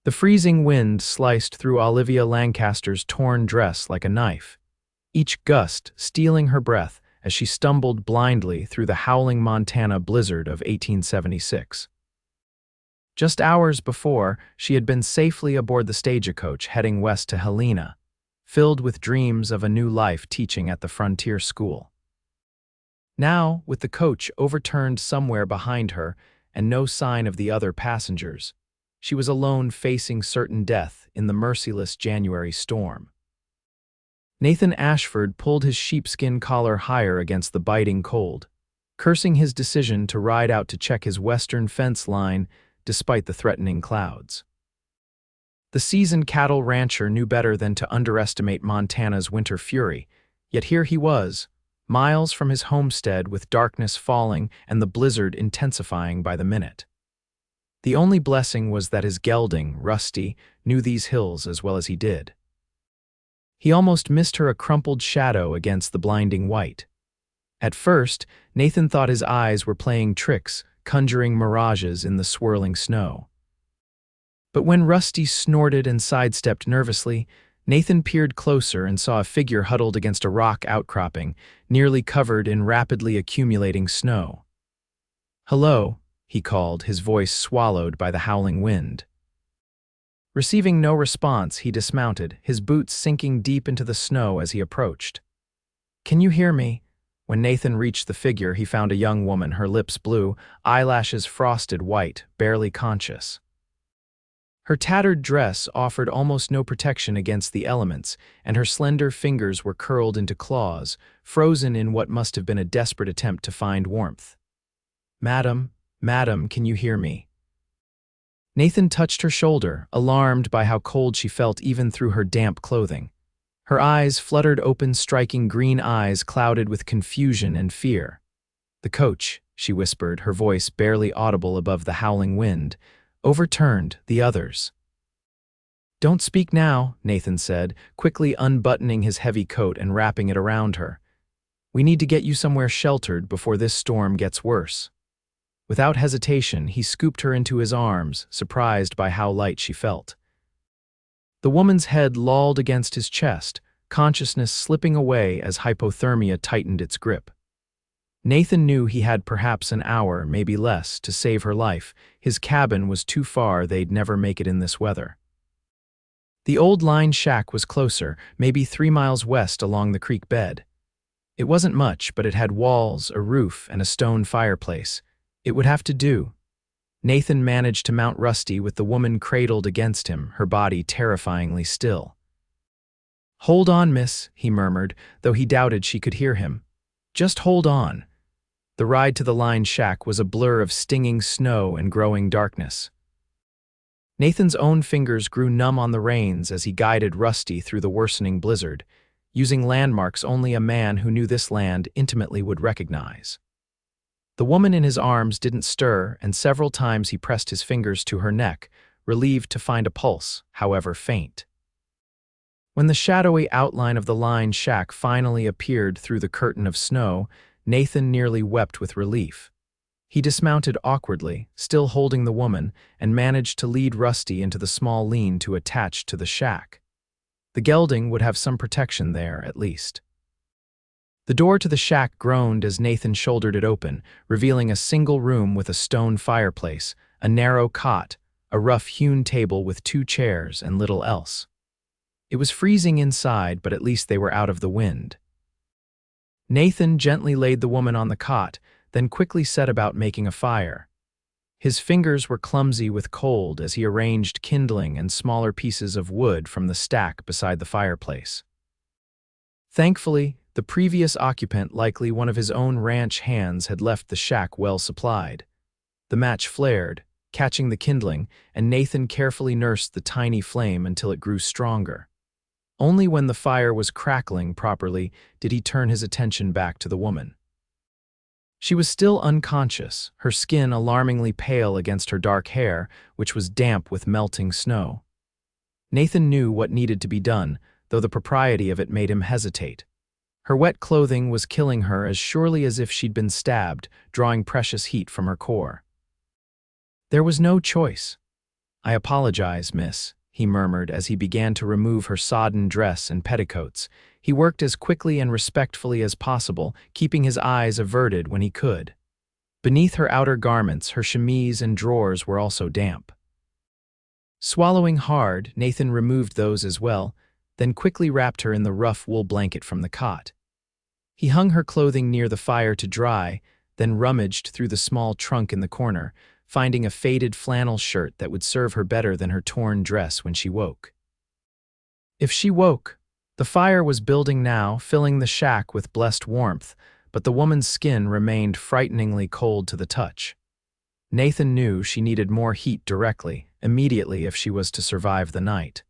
The freezing wind sliced through Olivia Lancaster's torn dress like a knife, each gust stealing her breath as she stumbled blindly through the howling Montana blizzard of 1876. Just hours before, she had been safely aboard the stagecoach heading west to Helena, filled with dreams of a new life teaching at the frontier school. Now, with the coach overturned somewhere behind her and no sign of the other passengers, she was alone facing certain death in the merciless January storm. Nathan Ashford pulled his sheepskin collar higher against the biting cold, cursing his decision to ride out to check his western fence line despite the threatening clouds. The seasoned cattle rancher knew better than to underestimate Montana's winter fury, yet here he was, miles from his homestead with darkness falling and the blizzard intensifying by the minute. The only blessing was that his gelding, Rusty, knew these hills as well as he did. He almost missed her a crumpled shadow against the blinding white. At first, Nathan thought his eyes were playing tricks, conjuring mirages in the swirling snow. But when Rusty snorted and sidestepped nervously, Nathan peered closer and saw a figure huddled against a rock outcropping, nearly covered in rapidly accumulating snow. "Hello," he called, his voice swallowed by the howling wind. Receiving no response, he dismounted, his boots sinking deep into the snow as he approached. "Can you hear me?" When Nathan reached the figure, he found a young woman, her lips blue, eyelashes frosted white, barely conscious. Her tattered dress offered almost no protection against the elements, and her slender fingers were curled into claws, frozen in what must have been a desperate attempt to find warmth. "Madam, madam, can you hear me?" Nathan touched her shoulder, alarmed by how cold she felt even through her damp clothing. Her eyes fluttered open, striking green eyes clouded with confusion and fear. "The coach," she whispered, her voice barely audible above the howling wind, "overturned the others." "Don't speak now," Nathan said, quickly unbuttoning his heavy coat and wrapping it around her. "We need to get you somewhere sheltered before this storm gets worse." Without hesitation, he scooped her into his arms, surprised by how light she felt. The woman's head lolled against his chest, consciousness slipping away as hypothermia tightened its grip. Nathan knew he had perhaps an hour, maybe less, to save her life. His cabin was too far, they'd never make it in this weather. The old line shack was closer, maybe 3 miles west along the creek bed. It wasn't much, but it had walls, a roof, and a stone fireplace. It would have to do. Nathan managed to mount Rusty with the woman cradled against him, her body terrifyingly still. "Hold on, miss," he murmured, though he doubted she could hear him. "Just hold on." The ride to the line shack was a blur of stinging snow and growing darkness. Nathan's own fingers grew numb on the reins as he guided Rusty through the worsening blizzard, using landmarks only a man who knew this land intimately would recognize. The woman in his arms didn't stir, and several times he pressed his fingers to her neck, relieved to find a pulse, however faint. When the shadowy outline of the line shack finally appeared through the curtain of snow, Nathan nearly wept with relief. He dismounted awkwardly, still holding the woman, and managed to lead Rusty into the small lean-to attached to the shack. The gelding would have some protection there, at least. The door to the shack groaned as Nathan shouldered it open, revealing a single room with a stone fireplace, a narrow cot, a rough-hewn table with 2 chairs, and little else. It was freezing inside, but at least they were out of the wind. Nathan gently laid the woman on the cot, then quickly set about making a fire. His fingers were clumsy with cold as he arranged kindling and smaller pieces of wood from the stack beside the fireplace. Thankfully, the previous occupant, likely one of his own ranch hands, had left the shack well supplied. The match flared, catching the kindling, and Nathan carefully nursed the tiny flame until it grew stronger. Only when the fire was crackling properly did he turn his attention back to the woman. She was still unconscious, her skin alarmingly pale against her dark hair, which was damp with melting snow. Nathan knew what needed to be done, though the propriety of it made him hesitate. Her wet clothing was killing her as surely as if she'd been stabbed, drawing precious heat from her core. There was no choice. "I apologize, miss," he murmured as he began to remove her sodden dress and petticoats. He worked as quickly and respectfully as possible, keeping his eyes averted when he could. Beneath her outer garments, her chemise and drawers were also damp. Swallowing hard, Nathan removed those as well, then quickly wrapped her in the rough wool blanket from the cot. He hung her clothing near the fire to dry, then rummaged through the small trunk in the corner, finding a faded flannel shirt that would serve her better than her torn dress when she woke. If she woke, the fire was building now, filling the shack with blessed warmth, but the woman's skin remained frighteningly cold to the touch. Nathan knew she needed more heat immediately if she was to survive the night.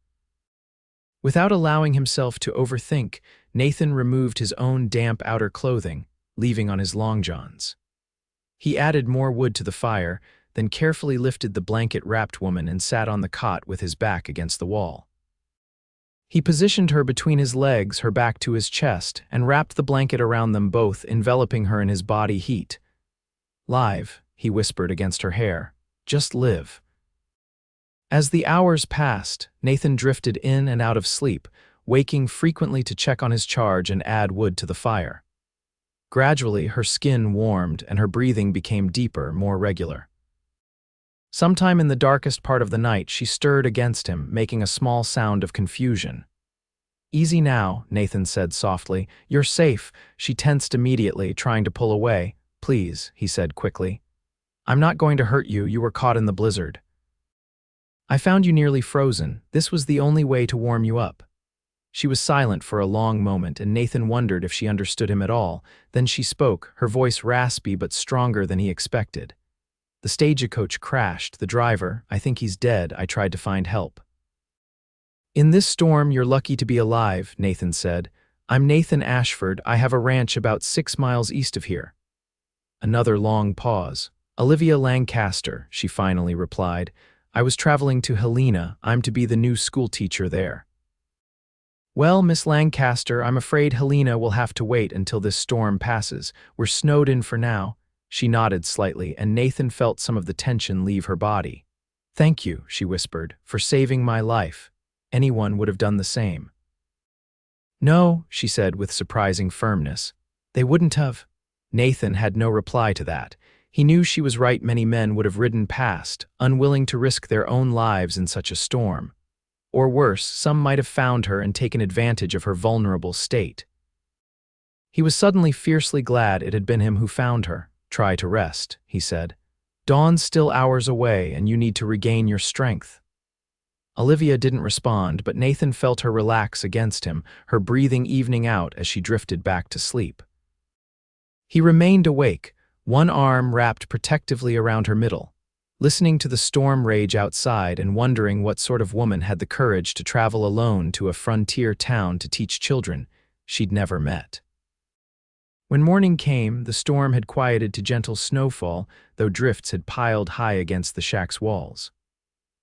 Without allowing himself to overthink, Nathan removed his own damp outer clothing, leaving on his long johns. He added more wood to the fire, then carefully lifted the blanket-wrapped woman and sat on the cot with his back against the wall. He positioned her between his legs, her back to his chest, and wrapped the blanket around them both, enveloping her in his body heat. "Live," he whispered against her hair. "Just live." As the hours passed, Nathan drifted in and out of sleep, waking frequently to check on his charge and add wood to the fire. Gradually, her skin warmed and her breathing became deeper, more regular. Sometime in the darkest part of the night, she stirred against him, making a small sound of confusion. "Easy now," Nathan said softly. "You're safe." She tensed immediately, trying to pull away. "Please," he said quickly. "I'm not going to hurt you. You were caught in the blizzard. I found you nearly frozen. This was the only way to warm you up." She was silent for a long moment, and Nathan wondered if she understood him at all. Then she spoke, her voice raspy but stronger than he expected. "The stagecoach crashed. The driver, I think he's dead. I tried to find help." "In this storm, you're lucky to be alive," Nathan said. "I'm Nathan Ashford. I have a ranch about 6 miles east of here." Another long pause. "Olivia Lancaster," she finally replied. "I was traveling to Helena. I'm to be the new schoolteacher there." "Well, Miss Lancaster, I'm afraid Helena will have to wait until this storm passes. We're snowed in for now." She nodded slightly, and Nathan felt some of the tension leave her body. "Thank you," she whispered, "for saving my life. Anyone would have done the same." "No," she said with surprising firmness. "They wouldn't have." Nathan had no reply to that. He knew she was right. Many men would have ridden past, unwilling to risk their own lives in such a storm. Or worse, some might have found her and taken advantage of her vulnerable state. He was suddenly fiercely glad it had been him who found her. "Try to rest," he said. "Dawn's still hours away, and you need to regain your strength." Olivia didn't respond, but Nathan felt her relax against him, her breathing evening out as she drifted back to sleep. He remained awake, one arm wrapped protectively around her middle, listening to the storm rage outside and wondering what sort of woman had the courage to travel alone to a frontier town to teach children she'd never met. When morning came, the storm had quieted to gentle snowfall, though drifts had piled high against the shack's walls.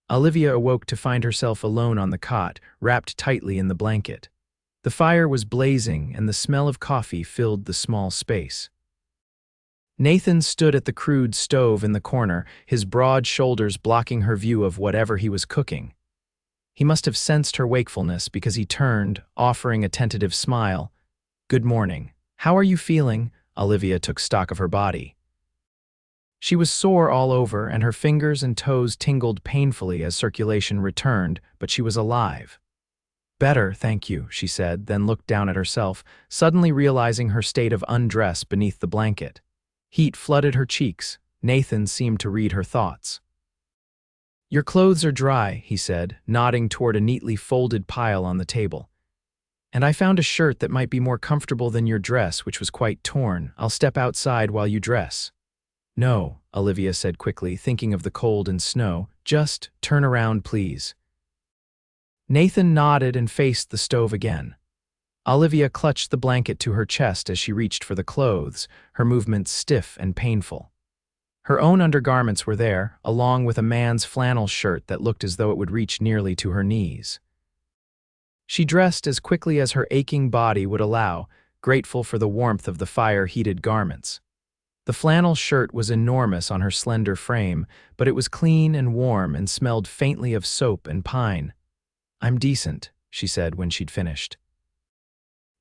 Olivia awoke to find herself alone on the cot, wrapped tightly in the blanket. The fire was blazing, and the smell of coffee filled the small space. Nathan stood at the crude stove in the corner, his broad shoulders blocking her view of whatever he was cooking. He must have sensed her wakefulness because he turned, offering a tentative smile. "Good morning. How are you feeling?" Olivia took stock of her body. She was sore all over, and her fingers and toes tingled painfully as circulation returned, but she was alive. "Better, thank you," she said, then looked down at herself, suddenly realizing her state of undress beneath the blanket. Heat flooded her cheeks. Nathan seemed to read her thoughts. "Your clothes are dry," he said, nodding toward a neatly folded pile on the table. "And I found a shirt that might be more comfortable than your dress, which was quite torn. I'll step outside while you dress." "No," Olivia said quickly, thinking of the cold and snow. "Just turn around, please." Nathan nodded and faced the stove again. Olivia clutched the blanket to her chest as she reached for the clothes, her movements stiff and painful. Her own undergarments were there, along with a man's flannel shirt that looked as though it would reach nearly to her knees. She dressed as quickly as her aching body would allow, grateful for the warmth of the fire-heated garments. The flannel shirt was enormous on her slender frame, but it was clean and warm and smelled faintly of soap and pine. "I'm decent," she said when she'd finished.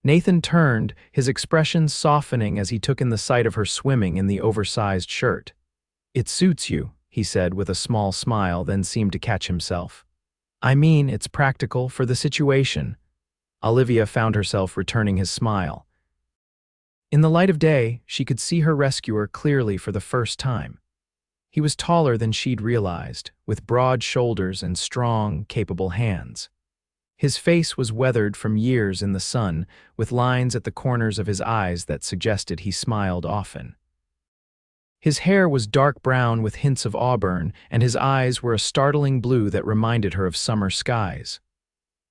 Nathan turned, his expression softening as he took in the sight of her swimming in the oversized shirt. "It suits you," he said with a small smile, then seemed to catch himself. "I mean, it's practical for the situation." Olivia found herself returning his smile. In the light of day, she could see her rescuer clearly for the first time. He was taller than she'd realized, with broad shoulders and strong, capable hands. His face was weathered from years in the sun, with lines at the corners of his eyes that suggested he smiled often. His hair was dark brown with hints of auburn, and his eyes were a startling blue that reminded her of summer skies.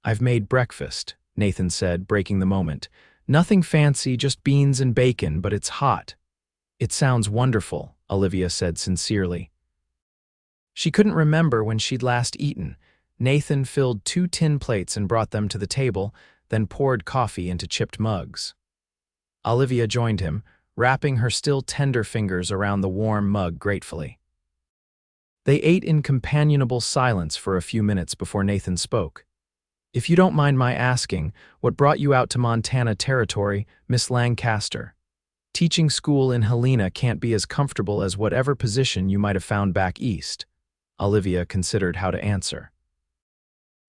"I've made breakfast," Nathan said, breaking the moment. "Nothing fancy, just beans and bacon, but it's hot." "It sounds wonderful," Olivia said sincerely. She couldn't remember when she'd last eaten. Nathan filled 2 tin plates and brought them to the table, then poured coffee into chipped mugs. Olivia joined him, wrapping her still tender fingers around the warm mug gratefully. They ate in companionable silence for a few minutes before Nathan spoke. "If you don't mind my asking, what brought you out to Montana Territory, Miss Lancaster? Teaching school in Helena can't be as comfortable as whatever position you might have found back east." Olivia considered how to answer.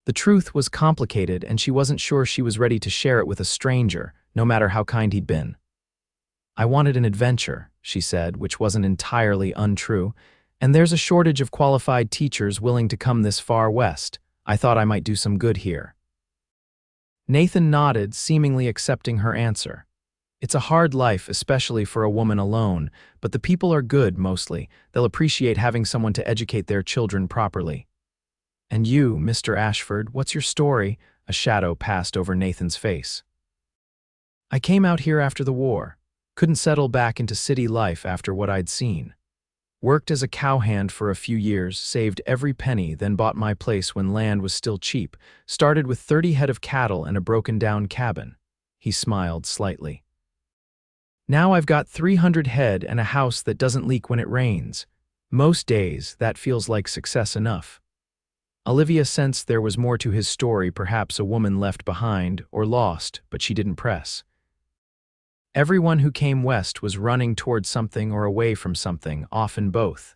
The truth was complicated, and she wasn't sure she was ready to share it with a stranger, no matter how kind he'd been. "I wanted an adventure," she said, which wasn't entirely untrue, "and there's a shortage of qualified teachers willing to come this far west. I thought I might do some good here." Nathan nodded, seemingly accepting her answer. "It's a hard life, especially for a woman alone, but the people are good mostly. They'll appreciate having someone to educate their children properly." "And you, Mr. Ashford, what's your story?" A shadow passed over Nathan's face. "I came out here after the war. Couldn't settle back into city life after what I'd seen. Worked as a cowhand for a few years, saved every penny, then bought my place when land was still cheap. Started with 30 head of cattle and a broken-down cabin." He smiled slightly. "Now I've got 300 head and a house that doesn't leak when it rains. Most days, that feels like success enough." Olivia sensed there was more to his story, perhaps a woman left behind or lost, but she didn't press. Everyone who came west was running toward something or away from something, often both.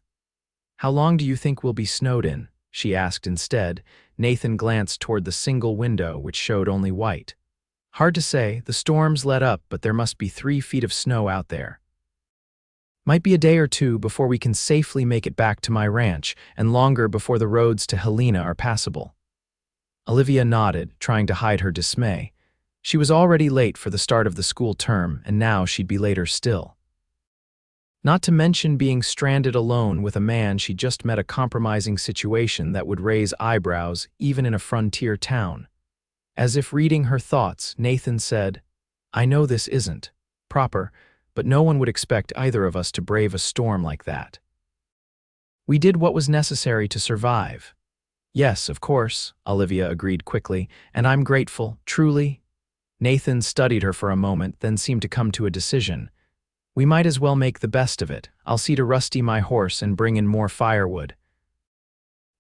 "How long do you think we'll be snowed in?" she asked instead. Nathan glanced toward the single window, which showed only white. "Hard to say. The storms let up, but there must be 3 feet of snow out there. Might be a day or 2 before we can safely make it back to my ranch, and longer before the roads to Helena are passable." Olivia nodded, trying to hide her dismay. She was already late for the start of the school term, and now she'd be later still. Not to mention being stranded alone with a man she'd just met, a compromising situation that would raise eyebrows even in a frontier town. As if reading her thoughts, Nathan said, "I know this isn't proper, but no one would expect either of us to brave a storm like that. We did what was necessary to survive." "Yes, of course," Olivia agreed quickly, "and I'm grateful, truly." Nathan studied her for a moment, then seemed to come to a decision. "We might as well make the best of it. I'll see to Rusty my horse and bring in more firewood.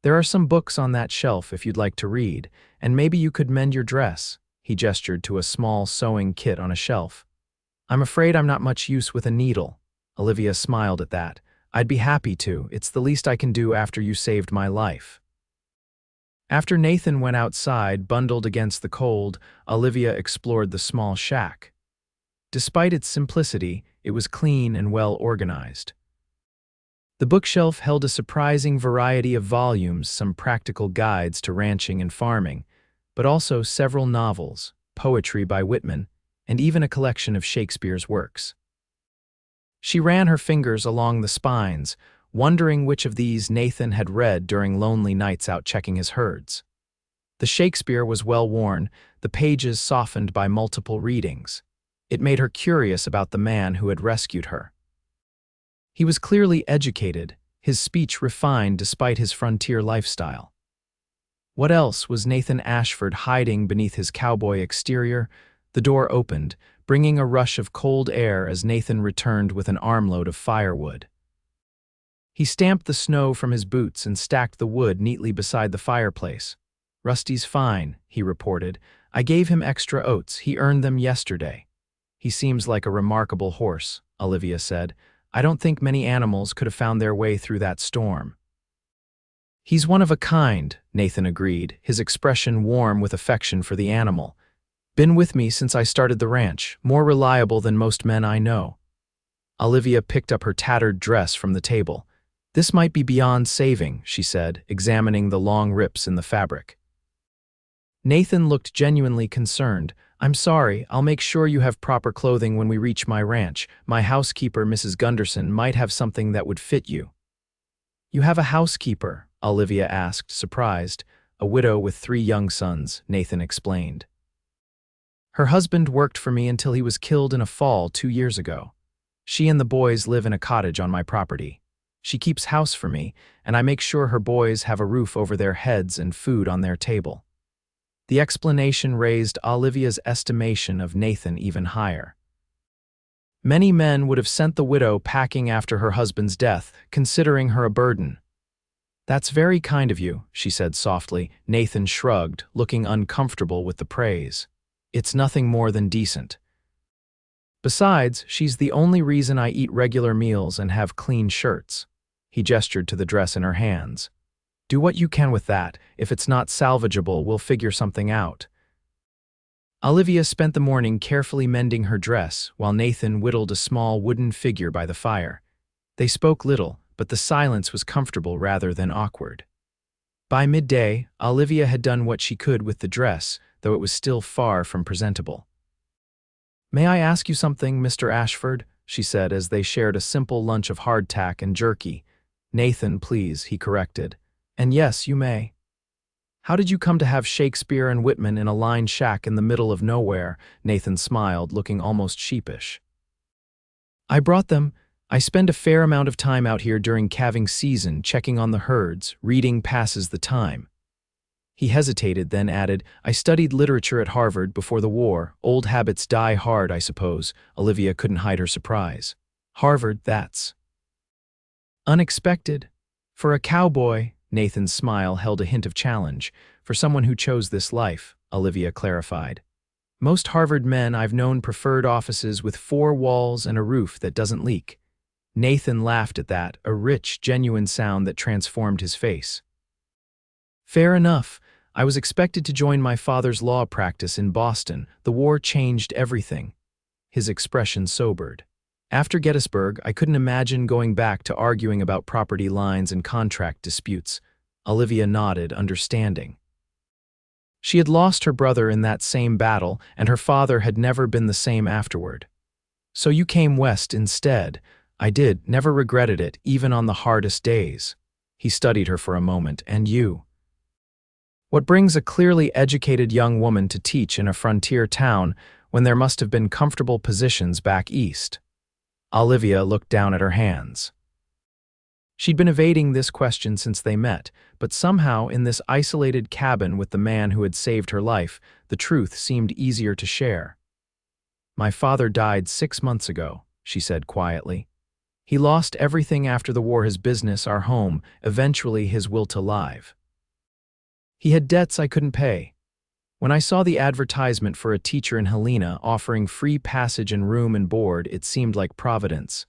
There are some books on that shelf if you'd like to read, and maybe you could mend your dress." He gestured to a small sewing kit on a shelf. "I'm afraid I'm not much use with a needle." Olivia smiled at that. "I'd be happy to. It's the least I can do after you saved my life." After Nathan went outside, bundled against the cold, Olivia explored the small shack. Despite its simplicity, it was clean and well organized. The bookshelf held a surprising variety of volumes, some practical guides to ranching and farming, but also several novels, poetry by Whitman, and even a collection of Shakespeare's works. She ran her fingers along the spines, wondering which of these Nathan had read during lonely nights out checking his herds. The Shakespeare was well worn, the pages softened by multiple readings. It made her curious about the man who had rescued her. He was clearly educated, his speech refined despite his frontier lifestyle. What else was Nathan Ashford hiding beneath his cowboy exterior? The door opened, bringing a rush of cold air as Nathan returned with an armload of firewood. He stamped the snow from his boots and stacked the wood neatly beside the fireplace. "Rusty's fine," he reported. "I gave him extra oats. He earned them yesterday." "He seems like a remarkable horse," Olivia said. "I don't think many animals could have found their way through that storm." "He's one of a kind," Nathan agreed, his expression warm with affection for the animal. "Been with me since I started the ranch, more reliable than most men I know." Olivia picked up her tattered dress from the table. "This might be beyond saving," she said, examining the long rips in the fabric. Nathan looked genuinely concerned. "I'm sorry, I'll make sure you have proper clothing when we reach my ranch. My housekeeper, Mrs. Gunderson, might have something that would fit you." "You have a housekeeper?" Olivia asked, surprised. "A widow with 3 young sons," Nathan explained. "Her husband worked for me until he was killed in a fall 2 years ago. She and the boys live in a cottage on my property. She keeps house for me, and I make sure her boys have a roof over their heads and food on their table." The explanation raised Olivia's estimation of Nathan even higher. Many men would have sent the widow packing after her husband's death, considering her a burden. "That's very kind of you," she said softly. Nathan shrugged, looking uncomfortable with the praise. "It's nothing more than decent. Besides, she's the only reason I eat regular meals and have clean shirts." He gestured to the dress in her hands. "Do what you can with that. If it's not salvageable, we'll figure something out." Olivia spent the morning carefully mending her dress while Nathan whittled a small wooden figure by the fire. They spoke little, but the silence was comfortable rather than awkward. By midday, Olivia had done what she could with the dress, though it was still far from presentable. "May I ask you something, Mr. Ashford?" she said as they shared a simple lunch of hardtack and jerky. "Nathan, please," he corrected. "And yes, you may." "How did you come to have Shakespeare and Whitman in a lined shack in the middle of nowhere?" Nathan smiled, looking almost sheepish. "I brought them. I spend a fair amount of time out here during calving season, checking on the herds. Reading passes the time." He hesitated, then added, "I studied literature at Harvard before the war. Old habits die hard, I suppose." Olivia couldn't hide her surprise. "Harvard, that's unexpected. For a cowboy." Nathan's smile held a hint of challenge. "For someone who chose this life," Olivia clarified. "Most Harvard men I've known preferred offices with 4 walls and a roof that doesn't leak." Nathan laughed at that, a rich, genuine sound that transformed his face. "Fair enough. I was expected to join my father's law practice in Boston. The war changed everything." His expression sobered. "After Gettysburg, I couldn't imagine going back to arguing about property lines and contract disputes." Olivia nodded, understanding. She had lost her brother in that same battle, and her father had never been the same afterward. "So you came west instead." "I did, never regretted it, even on the hardest days." He studied her for a moment. "And you?" "What brings a clearly educated young woman to teach in a frontier town when there must have been comfortable positions back east?" Olivia looked down at her hands. She'd been evading this question since they met, but somehow in this isolated cabin with the man who had saved her life, the truth seemed easier to share. "My father died 6 months ago," she said quietly. "He lost everything after the war, his business, our home, eventually his will to live. He had debts I couldn't pay. When I saw the advertisement for a teacher in Helena offering free passage and room and board, it seemed like providence."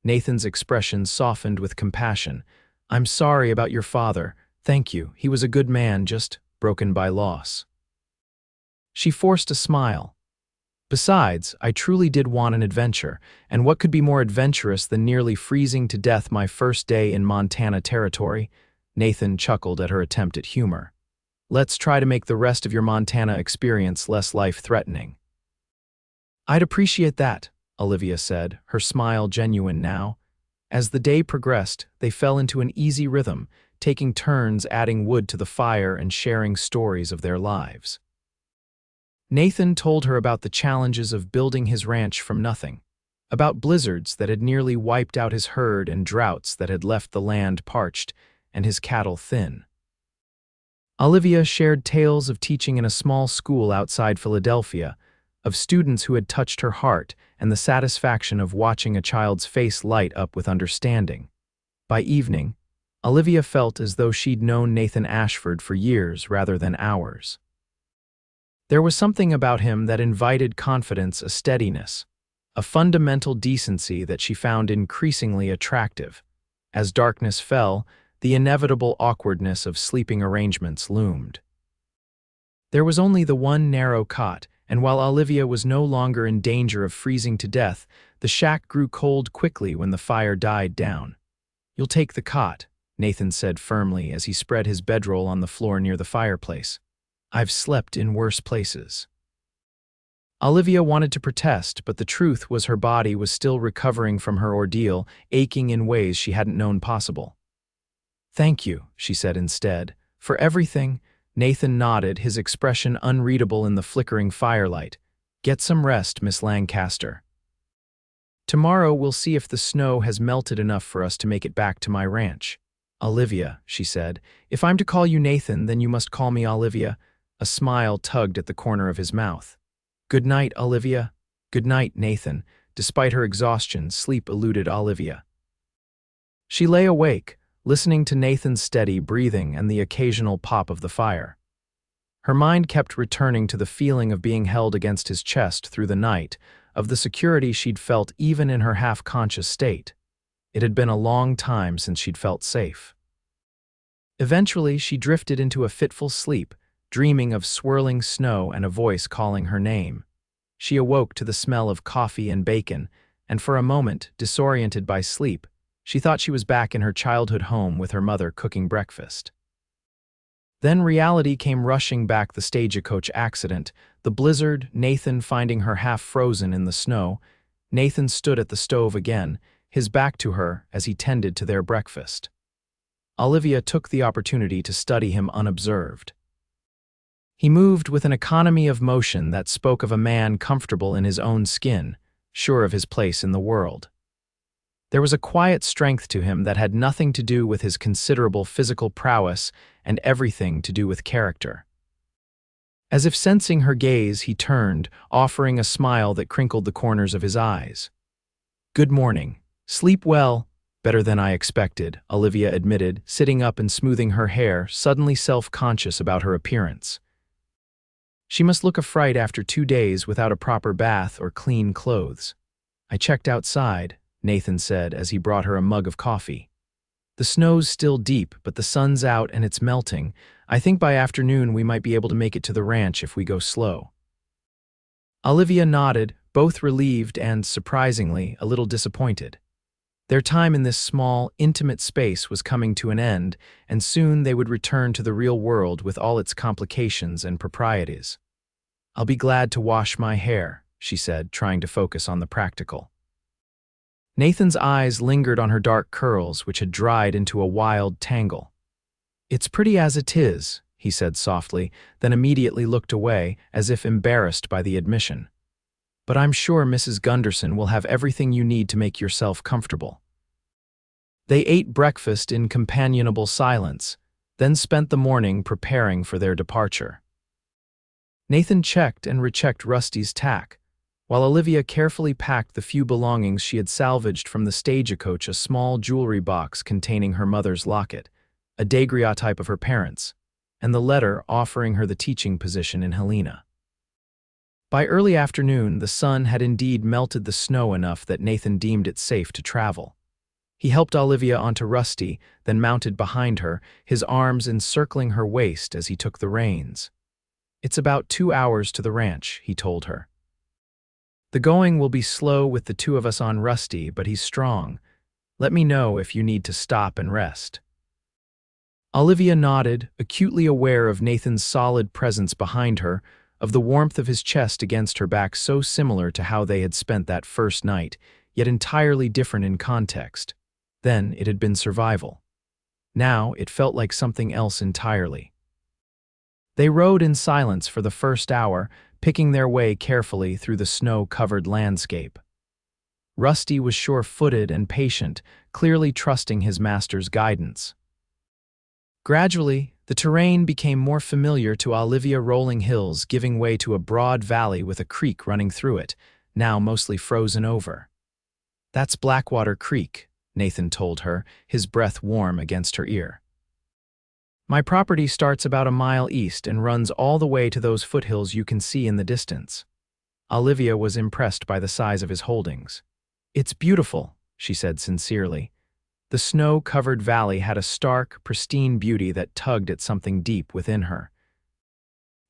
Nathan's expression softened with compassion. "I'm sorry about your father. Thank you. He was a good man, just broken by loss." She forced a smile. "Besides, I truly did want an adventure, and what could be more adventurous than nearly freezing to death my first day in Montana territory?" Nathan chuckled at her attempt at humor. "Let's try to make the rest of your Montana experience less life-threatening." "I'd appreciate that," Olivia said, her smile genuine now. As the day progressed, they fell into an easy rhythm, taking turns adding wood to the fire and sharing stories of their lives. Nathan told her about the challenges of building his ranch from nothing, about blizzards that had nearly wiped out his herd and droughts that had left the land parched and his cattle thin. Olivia shared tales of teaching in a small school outside Philadelphia, of students who had touched her heart, and the satisfaction of watching a child's face light up with understanding. By evening, Olivia felt as though she'd known Nathan Ashford for years rather than hours. There was something about him that invited confidence, a steadiness, a fundamental decency that she found increasingly attractive. As darkness fell, the inevitable awkwardness of sleeping arrangements loomed. There was only the one narrow cot, and while Olivia was no longer in danger of freezing to death, the shack grew cold quickly when the fire died down. "You'll take the cot," Nathan said firmly as he spread his bedroll on the floor near the fireplace. "I've slept in worse places." Olivia wanted to protest, but the truth was her body was still recovering from her ordeal, aching in ways she hadn't known possible. "Thank you," she said instead. "For everything." Nathan nodded, his expression unreadable in the flickering firelight. "Get some rest, Miss Lancaster. Tomorrow we'll see if the snow has melted enough for us to make it back to my ranch." "Olivia," she said. "If I'm to call you Nathan, then you must call me Olivia." A smile tugged at the corner of his mouth. "Good night, Olivia." "Good night, Nathan." Despite her exhaustion, sleep eluded Olivia. She lay awake, listening to Nathan's steady breathing and the occasional pop of the fire. Her mind kept returning to the feeling of being held against his chest through the night, of the security she'd felt even in her half-conscious state. It had been a long time since she'd felt safe. Eventually, she drifted into a fitful sleep, dreaming of swirling snow and a voice calling her name. She awoke to the smell of coffee and bacon, and for a moment, disoriented by sleep, she thought she was back in her childhood home with her mother cooking breakfast. Then reality came rushing back: the stagecoach accident, the blizzard, Nathan finding her half frozen in the snow. Nathan stood at the stove again, his back to her as he tended to their breakfast. Olivia took the opportunity to study him unobserved. He moved with an economy of motion that spoke of a man comfortable in his own skin, sure of his place in the world. There was a quiet strength to him that had nothing to do with his considerable physical prowess and everything to do with character. As if sensing her gaze, he turned, offering a smile that crinkled the corners of his eyes. "Good morning. Sleep well." "Better than I expected," Olivia admitted, sitting up and smoothing her hair, suddenly self-conscious about her appearance. She must look a fright after 2 days without a proper bath or clean clothes. "I checked outside," Nathan said as he brought her a mug of coffee. "The snow's still deep, but the sun's out and it's melting. I think by afternoon we might be able to make it to the ranch if we go slow." Olivia nodded, both relieved and, surprisingly, a little disappointed. Their time in this small, intimate space was coming to an end, and soon they would return to the real world with all its complications and proprieties. "I'll be glad to wash my hair," she said, trying to focus on the practical. Nathan's eyes lingered on her dark curls, which had dried into a wild tangle. "It's pretty as it is," he said softly, then immediately looked away, as if embarrassed by the admission. "But I'm sure Mrs. Gunderson will have everything you need to make yourself comfortable." They ate breakfast in companionable silence, then spent the morning preparing for their departure. Nathan checked and rechecked Rusty's tack, while Olivia carefully packed the few belongings she had salvaged from the stagecoach: a small jewelry box containing her mother's locket, a daguerreotype of her parents, and the letter offering her the teaching position in Helena. By early afternoon, the sun had indeed melted the snow enough that Nathan deemed it safe to travel. He helped Olivia onto Rusty, then mounted behind her, his arms encircling her waist as he took the reins. "It's about 2 hours to the ranch," he told her. "The going will be slow with the two of us on Rusty, but he's strong. Let me know if you need to stop and rest." Olivia nodded, acutely aware of Nathan's solid presence behind her, of the warmth of his chest against her back, so similar to how they had spent that first night, yet entirely different in context. Then it had been survival. Now it felt like something else entirely. They rode in silence for the first hour, picking their way carefully through the snow-covered landscape. Rusty was sure-footed and patient, clearly trusting his master's guidance. Gradually, The terrain became more familiar to Olivia, rolling hills giving way to a broad valley with a creek running through it, now mostly frozen over. "That's Blackwater Creek," Nathan told her, his breath warm against her ear. "My property starts about a mile east and runs all the way to those foothills you can see in the distance." Olivia was impressed by the size of his holdings. "It's beautiful," she said sincerely. The snow-covered valley had a stark, pristine beauty that tugged at something deep within her.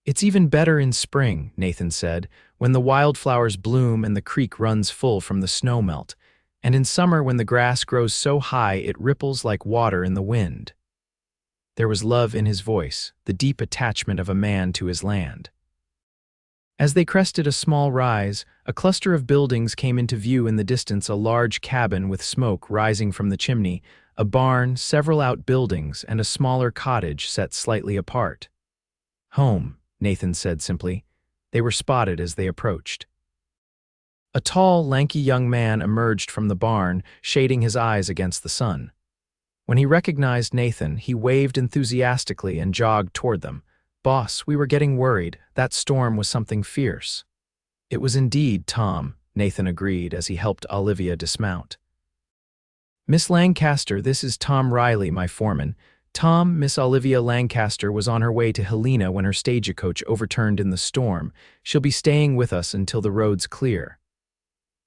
"It's even better in spring," Nathan said, "when the wildflowers bloom and the creek runs full from the snowmelt, and in summer when the grass grows so high it ripples like water in the wind." There was love in his voice, the deep attachment of a man to his land. As they crested a small rise, a cluster of buildings came into view in the distance, a large cabin with smoke rising from the chimney, a barn, several outbuildings, and a smaller cottage set slightly apart. "Home," Nathan said simply. They were spotted as they approached. A tall, lanky young man emerged from the barn, shading his eyes against the sun. When he recognized Nathan, he waved enthusiastically and jogged toward them. "Boss, we were getting worried. That storm was something fierce." "It was indeed, Tom," Nathan agreed as he helped Olivia dismount. "Miss Lancaster, this is Tom Riley, my foreman. Tom, Miss Olivia Lancaster was on her way to Helena when her stagecoach overturned in the storm. She'll be staying with us until the road's clear."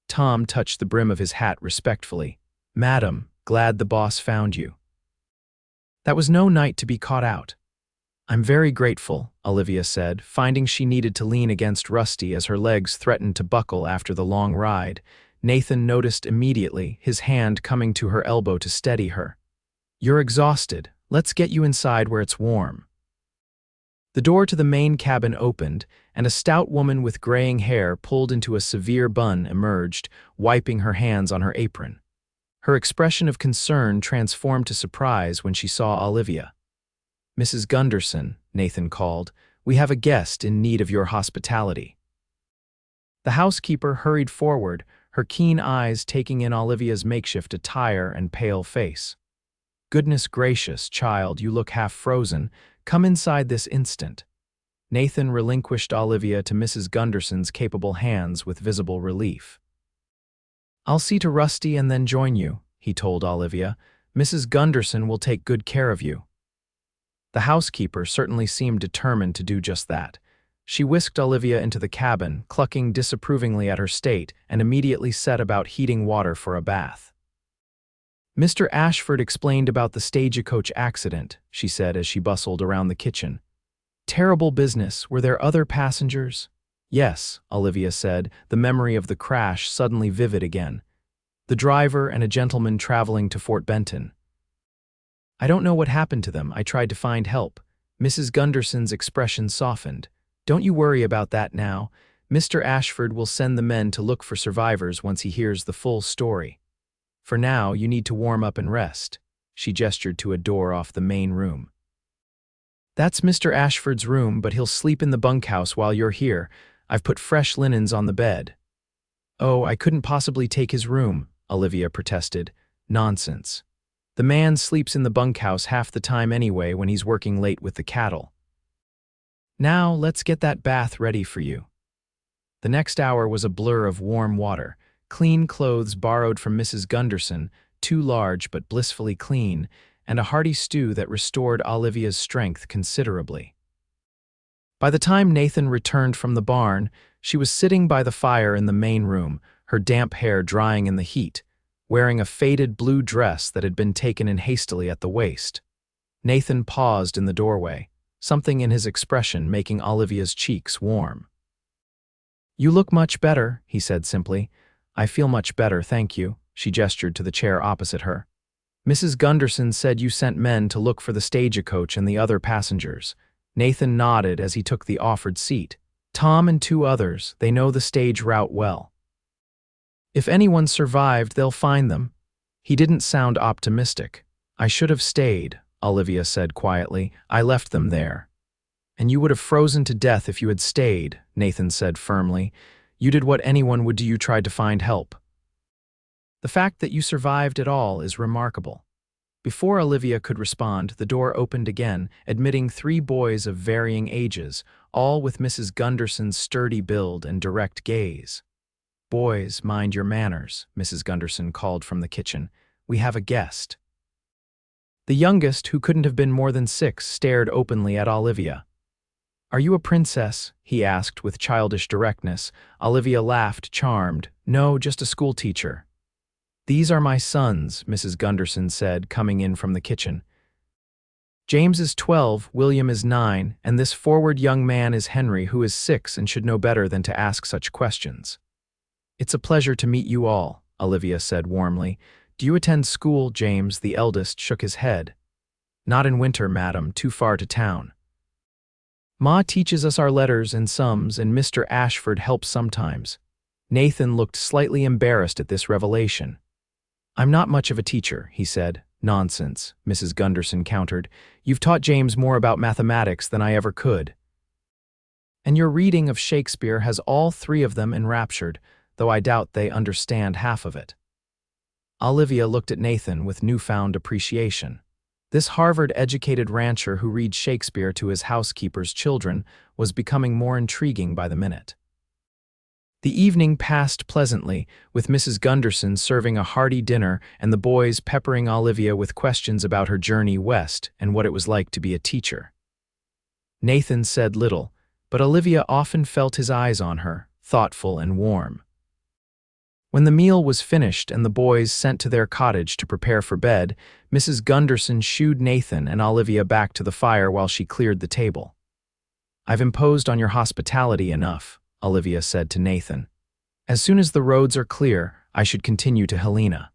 Tom touched the brim of his hat respectfully. "Madam, glad the boss found you. That was no night to be caught out." "I'm very grateful," Olivia said, finding she needed to lean against Rusty as her legs threatened to buckle after the long ride. Nathan noticed immediately, his hand coming to her elbow to steady her. "You're exhausted. Let's get you inside where it's warm." The door to the main cabin opened, and a stout woman with graying hair pulled into a severe bun emerged, wiping her hands on her apron. Her expression of concern transformed to surprise when she saw Olivia. "Mrs. Gunderson," Nathan called, "we have a guest in need of your hospitality." The housekeeper hurried forward, her keen eyes taking in Olivia's makeshift attire and pale face. "Goodness gracious, child, you look half frozen. Come inside this instant." Nathan relinquished Olivia to Mrs. Gunderson's capable hands with visible relief. "I'll see to Rusty and then join you," he told Olivia. "Mrs. Gunderson will take good care of you." The housekeeper certainly seemed determined to do just that. She whisked Olivia into the cabin, clucking disapprovingly at her state, and immediately set about heating water for a bath. "Mr. Ashford explained about the stagecoach accident," she said as she bustled around the kitchen. "Terrible business. Were there other passengers?" "Yes," Olivia said, the memory of the crash suddenly vivid again. "The driver and a gentleman traveling to Fort Benton." "I don't know what happened to them. I tried to find help." Mrs. Gunderson's expression softened. "Don't you worry about that now. Mr. Ashford will send the men to look for survivors once he hears the full story. For now, you need to warm up and rest." She gestured to a door off the main room. "That's Mr. Ashford's room, but he'll sleep in the bunkhouse while you're here. I've put fresh linens on the bed." "Oh, I couldn't possibly take his room," Olivia protested. "Nonsense. The man sleeps in the bunkhouse half the time anyway when he's working late with the cattle. Now, let's get that bath ready for you." The next hour was a blur of warm water, clean clothes borrowed from Mrs. Gunderson, too large but blissfully clean, and a hearty stew that restored Olivia's strength considerably. By the time Nathan returned from the barn, she was sitting by the fire in the main room, her damp hair drying in the heat, wearing a faded blue dress that had been taken in hastily at the waist. Nathan paused in the doorway, something in his expression making Olivia's cheeks warm. "You look much better," he said simply. "I feel much better, thank you." She gestured to the chair opposite her. "Mrs. Gunderson said you sent men to look for the stagecoach and the other passengers." Nathan nodded as he took the offered seat. "Tom and 2 others, they know the stage route well. If anyone survived, they'll find them." He didn't sound optimistic. "I should have stayed," Olivia said quietly. "I left them there." "And you would have frozen to death if you had stayed," Nathan said firmly. "You did what anyone would do. You tried to find help. The fact that you survived at all is remarkable." Before Olivia could respond, the door opened again, admitting 3 boys of varying ages, all with Mrs. Gunderson's sturdy build and direct gaze. "Boys, mind your manners," Mrs. Gunderson called from the kitchen. "We have a guest." The youngest, who couldn't have been more than 6, stared openly at Olivia. "Are you a princess?" he asked with childish directness. Olivia laughed, charmed. "No, just a schoolteacher." "These are my sons," Mrs. Gunderson said, coming in from the kitchen. "James is 12, William is 9, and this forward young man is Henry, who is 6 and should know better than to ask such questions." "It's a pleasure to meet you all," Olivia said warmly. "Do you attend school?" James, the eldest, shook his head. "Not in winter, madam, too far to town. Ma teaches us our letters and sums, and Mr. Ashford helps sometimes." Nathan looked slightly embarrassed at this revelation. "I'm not much of a teacher," he said. "Nonsense," Mrs. Gunderson countered. "You've taught James more about mathematics than I ever could. And your reading of Shakespeare has all 3 of them enraptured, though I doubt they understand half of it." Olivia looked at Nathan with newfound appreciation. This Harvard-educated rancher who reads Shakespeare to his housekeeper's children was becoming more intriguing by the minute. The evening passed pleasantly, with Mrs. Gunderson serving a hearty dinner and the boys peppering Olivia with questions about her journey west and what it was like to be a teacher. Nathan said little, but Olivia often felt his eyes on her, thoughtful and warm. When the meal was finished and the boys sent to their cottage to prepare for bed, Mrs. Gunderson shooed Nathan and Olivia back to the fire while she cleared the table. "I've imposed on your hospitality enough," Olivia said to Nathan. "As soon as the roads are clear, I should continue to Helena."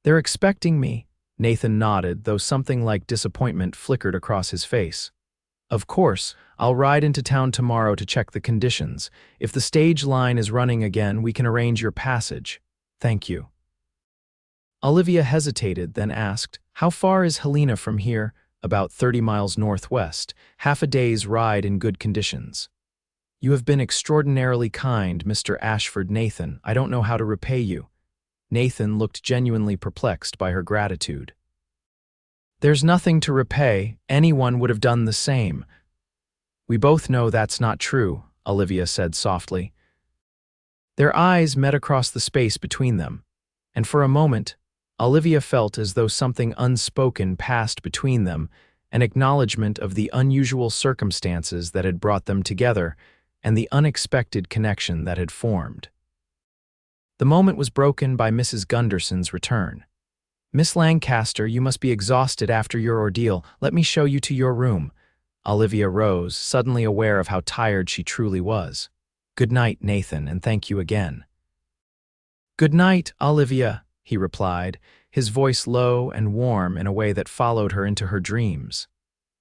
"They're expecting me," Nathan nodded, though something like disappointment flickered across his face. "Of course, I'll ride into town tomorrow to check the conditions. If the stage line is running again, we can arrange your passage. Thank you." Olivia hesitated, then asked, "How far is Helena from here?" "About 30 miles northwest, half a day's ride in good conditions." "You have been extraordinarily kind, Mr. Ashford." "Nathan, I don't know how to repay you." Nathan looked genuinely perplexed by her gratitude. "There's nothing to repay. Anyone would have done the same." "We both know that's not true," Olivia said softly. Their eyes met across the space between them, and for a moment, Olivia felt as though something unspoken passed between them, an acknowledgement of the unusual circumstances that had brought them together and the unexpected connection that had formed. The moment was broken by Mrs. Gunderson's return. "Miss Lancaster, you must be exhausted after your ordeal. Let me show you to your room." Olivia rose, suddenly aware of how tired she truly was. "Good night, Nathan, and thank you again." "Good night, Olivia," he replied, his voice low and warm in a way that followed her into her dreams.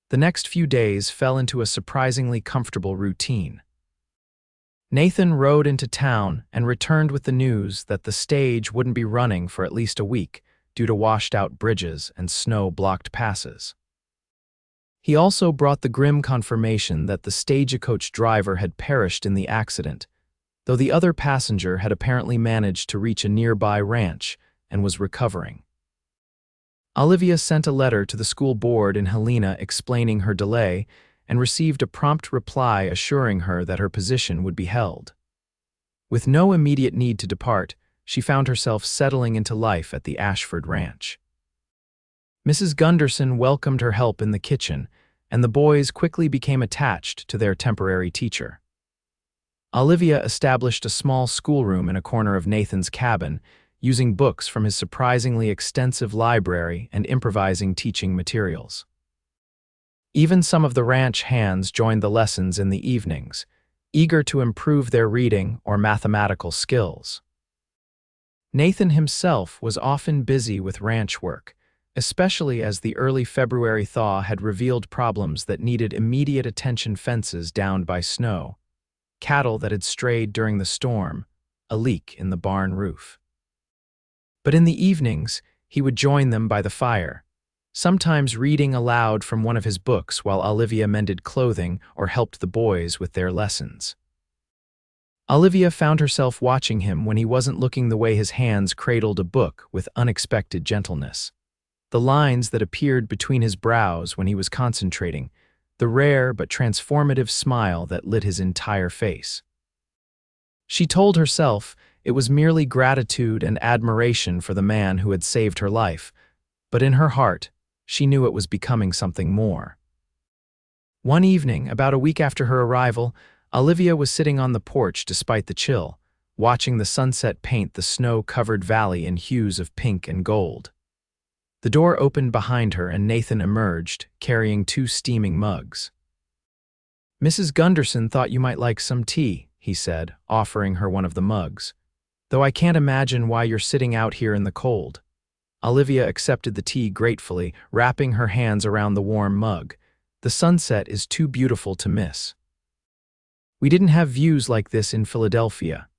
The next few days fell into a surprisingly comfortable routine. Nathan rode into town and returned with the news that the stage wouldn't be running for at least a week due to washed-out bridges and snow-blocked passes. He also brought the grim confirmation that the stagecoach driver had perished in the accident, though the other passenger had apparently managed to reach a nearby ranch and was recovering. Olivia sent a letter to the school board in Helena explaining her delay and received a prompt reply assuring her that her position would be held. With no immediate need to depart, she found herself settling into life at the Ashford Ranch. Mrs. Gunderson welcomed her help in the kitchen, and the boys quickly became attached to their temporary teacher. Olivia established a small schoolroom in a corner of Nathan's cabin, using books from his surprisingly extensive library and improvising teaching materials. Even some of the ranch hands joined the lessons in the evenings, eager to improve their reading or mathematical skills. Nathan himself was often busy with ranch work, especially as the early February thaw had revealed problems that needed immediate attention: fences downed by snow, cattle that had strayed during the storm, a leak in the barn roof. But in the evenings, he would join them by the fire, sometimes reading aloud from one of his books while Olivia mended clothing or helped the boys with their lessons. Olivia found herself watching him when he wasn't looking the way his hands cradled a book with unexpected gentleness. the lines that appeared between his brows when he was concentrating, the rare but transformative smile that lit his entire face. She told herself it was merely gratitude and admiration for the man who had saved her life, but in her heart, she knew it was becoming something more. One evening, about a week after her arrival, Olivia was sitting on the porch despite the chill, watching the sunset paint the snow-covered valley in hues of pink and gold. The door opened behind her and Nathan emerged, carrying 2 steaming mugs. "Mrs. Gunderson thought you might like some tea," he said, offering her one of the mugs. "Though I can't imagine why you're sitting out here in the cold." Olivia accepted the tea gratefully, wrapping her hands around the warm mug. "The sunset is too beautiful to miss. We didn't have views like this in Philadelphia."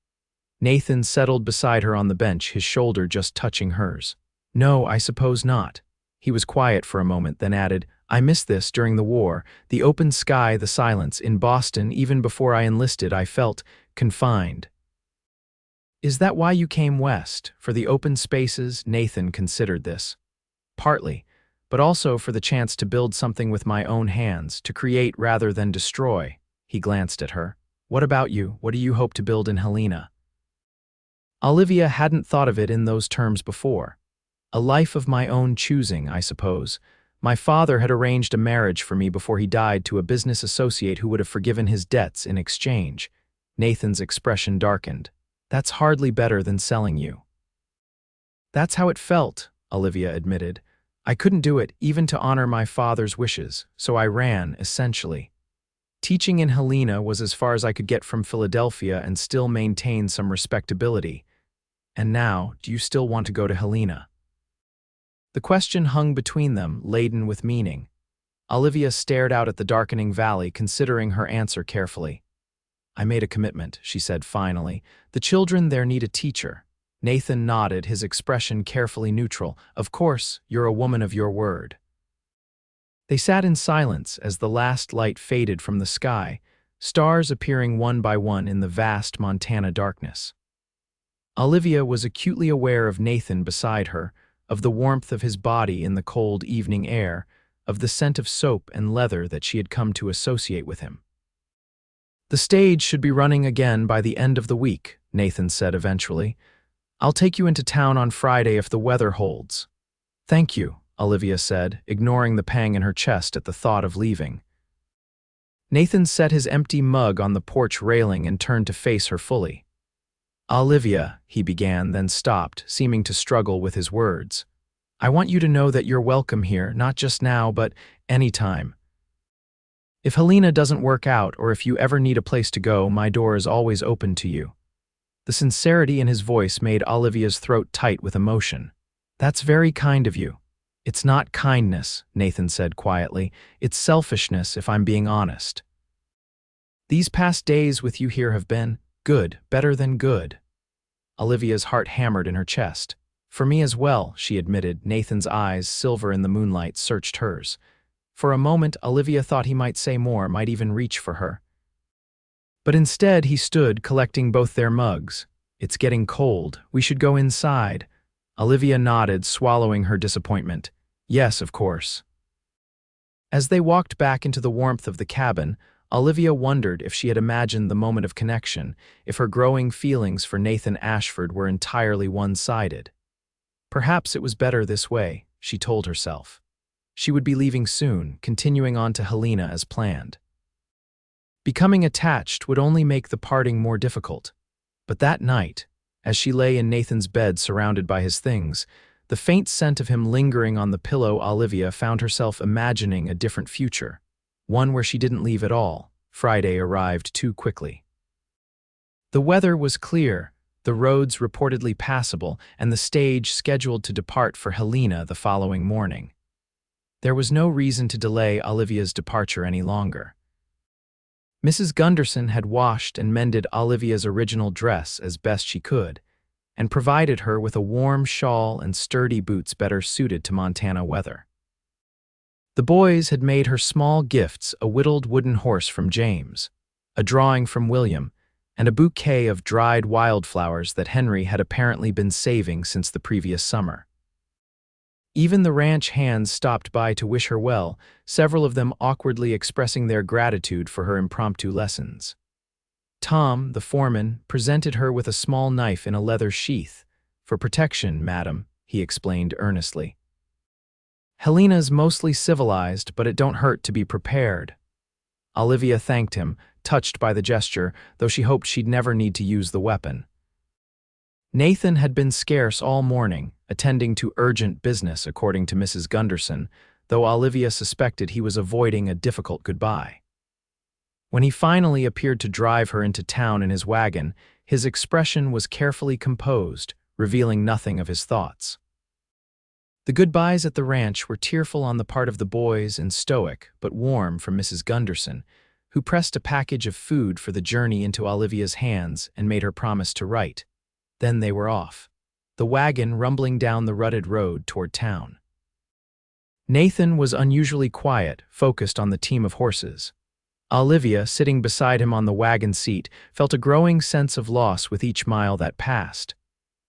Nathan settled beside her on the bench, his shoulder just touching hers. "No, I suppose not." He was quiet for a moment, then added, "I missed this during the war. The open sky, the silence. In Boston, even before I enlisted, I felt confined." "Is that why you came west? For the open spaces?" Nathan considered this. "Partly, but also for the chance to build something with my own hands, to create rather than destroy." He glanced at her. "What about you? What do you hope to build in Helena?" Olivia hadn't thought of it in those terms before. "A life of my own choosing, I suppose. My father had arranged a marriage for me before he died to a business associate who would have forgiven his debts in exchange." Nathan's expression darkened. "That's hardly better than selling you." "That's how it felt," Olivia admitted. "I couldn't do it, even to honor my father's wishes, so I ran, essentially. Teaching in Helena was as far as I could get from Philadelphia and still maintain some respectability. And now, do you still want to go to Helena?" The question hung between them, laden with meaning. Olivia stared out at the darkening valley, considering her answer carefully. "I made a commitment," she said finally. "The children there need a teacher." Nathan nodded, his expression carefully neutral. "Of course, you're a woman of your word." They sat in silence as the last light faded from the sky, stars appearing one by one in the vast Montana darkness. Olivia was acutely aware of Nathan beside her, of the warmth of his body in the cold evening air, of the scent of soap and leather that she had come to associate with him. "The stage should be running again by the end of the week," Nathan said eventually. "I'll take you into town on Friday if the weather holds." "Thank you," Olivia said, ignoring the pang in her chest at the thought of leaving. Nathan set his empty mug on the porch railing and turned to face her fully. "Olivia," he began, then stopped, seeming to struggle with his words. "I want you to know that you're welcome here, not just now, but anytime. If Helena doesn't work out, or if you ever need a place to go, my door is always open to you." The sincerity in his voice made Olivia's throat tight with emotion. "That's very kind of you." "It's not kindness," Nathan said quietly. "It's selfishness, if I'm being honest. These past days with you here have been good, better than good." Olivia's heart hammered in her chest. "For me as well," she admitted. Nathan's eyes, silver in the moonlight, searched hers. For a moment, Olivia thought he might say more, might even reach for her. But instead, he stood, collecting both their mugs. "It's getting cold. We should go inside." Olivia nodded, swallowing her disappointment. "Yes, of course." As they walked back into the warmth of the cabin, Olivia wondered if she had imagined the moment of connection, if her growing feelings for Nathan Ashford were entirely one-sided. Perhaps it was better this way, she told herself. She would be leaving soon, continuing on to Helena as planned. Becoming attached would only make the parting more difficult. But that night, as she lay in Nathan's bed surrounded by his things, the faint scent of him lingering on the pillow, Olivia found herself imagining a different future, one where she didn't leave at all. Friday arrived too quickly. The weather was clear, the roads reportedly passable, and the stage scheduled to depart for Helena the following morning. There was no reason to delay Olivia's departure any longer. Mrs. Gunderson had washed and mended Olivia's original dress as best she could, and provided her with a warm shawl and sturdy boots better suited to Montana weather. The boys had made her small gifts: a whittled wooden horse from James, a drawing from William, and a bouquet of dried wildflowers that Henry had apparently been saving since the previous summer. Even the ranch hands stopped by to wish her well, several of them awkwardly expressing their gratitude for her impromptu lessons. Tom, the foreman, presented her with a small knife in a leather sheath. "For protection, madam," he explained earnestly. "Helena's mostly civilized, but it don't hurt to be prepared." Olivia thanked him, touched by the gesture, though she hoped she'd never need to use the weapon. Nathan had been scarce all morning, attending to urgent business, according to Mrs. Gunderson, though Olivia suspected he was avoiding a difficult goodbye. When he finally appeared to drive her into town in his wagon, his expression was carefully composed, revealing nothing of his thoughts. The goodbyes at the ranch were tearful on the part of the boys and stoic, but warm from Mrs. Gunderson, who pressed a package of food for the journey into Olivia's hands and made her promise to write. Then they were off, the wagon rumbling down the rutted road toward town. Nathan was unusually quiet, focused on the team of horses. Olivia, sitting beside him on the wagon seat, felt a growing sense of loss with each mile that passed.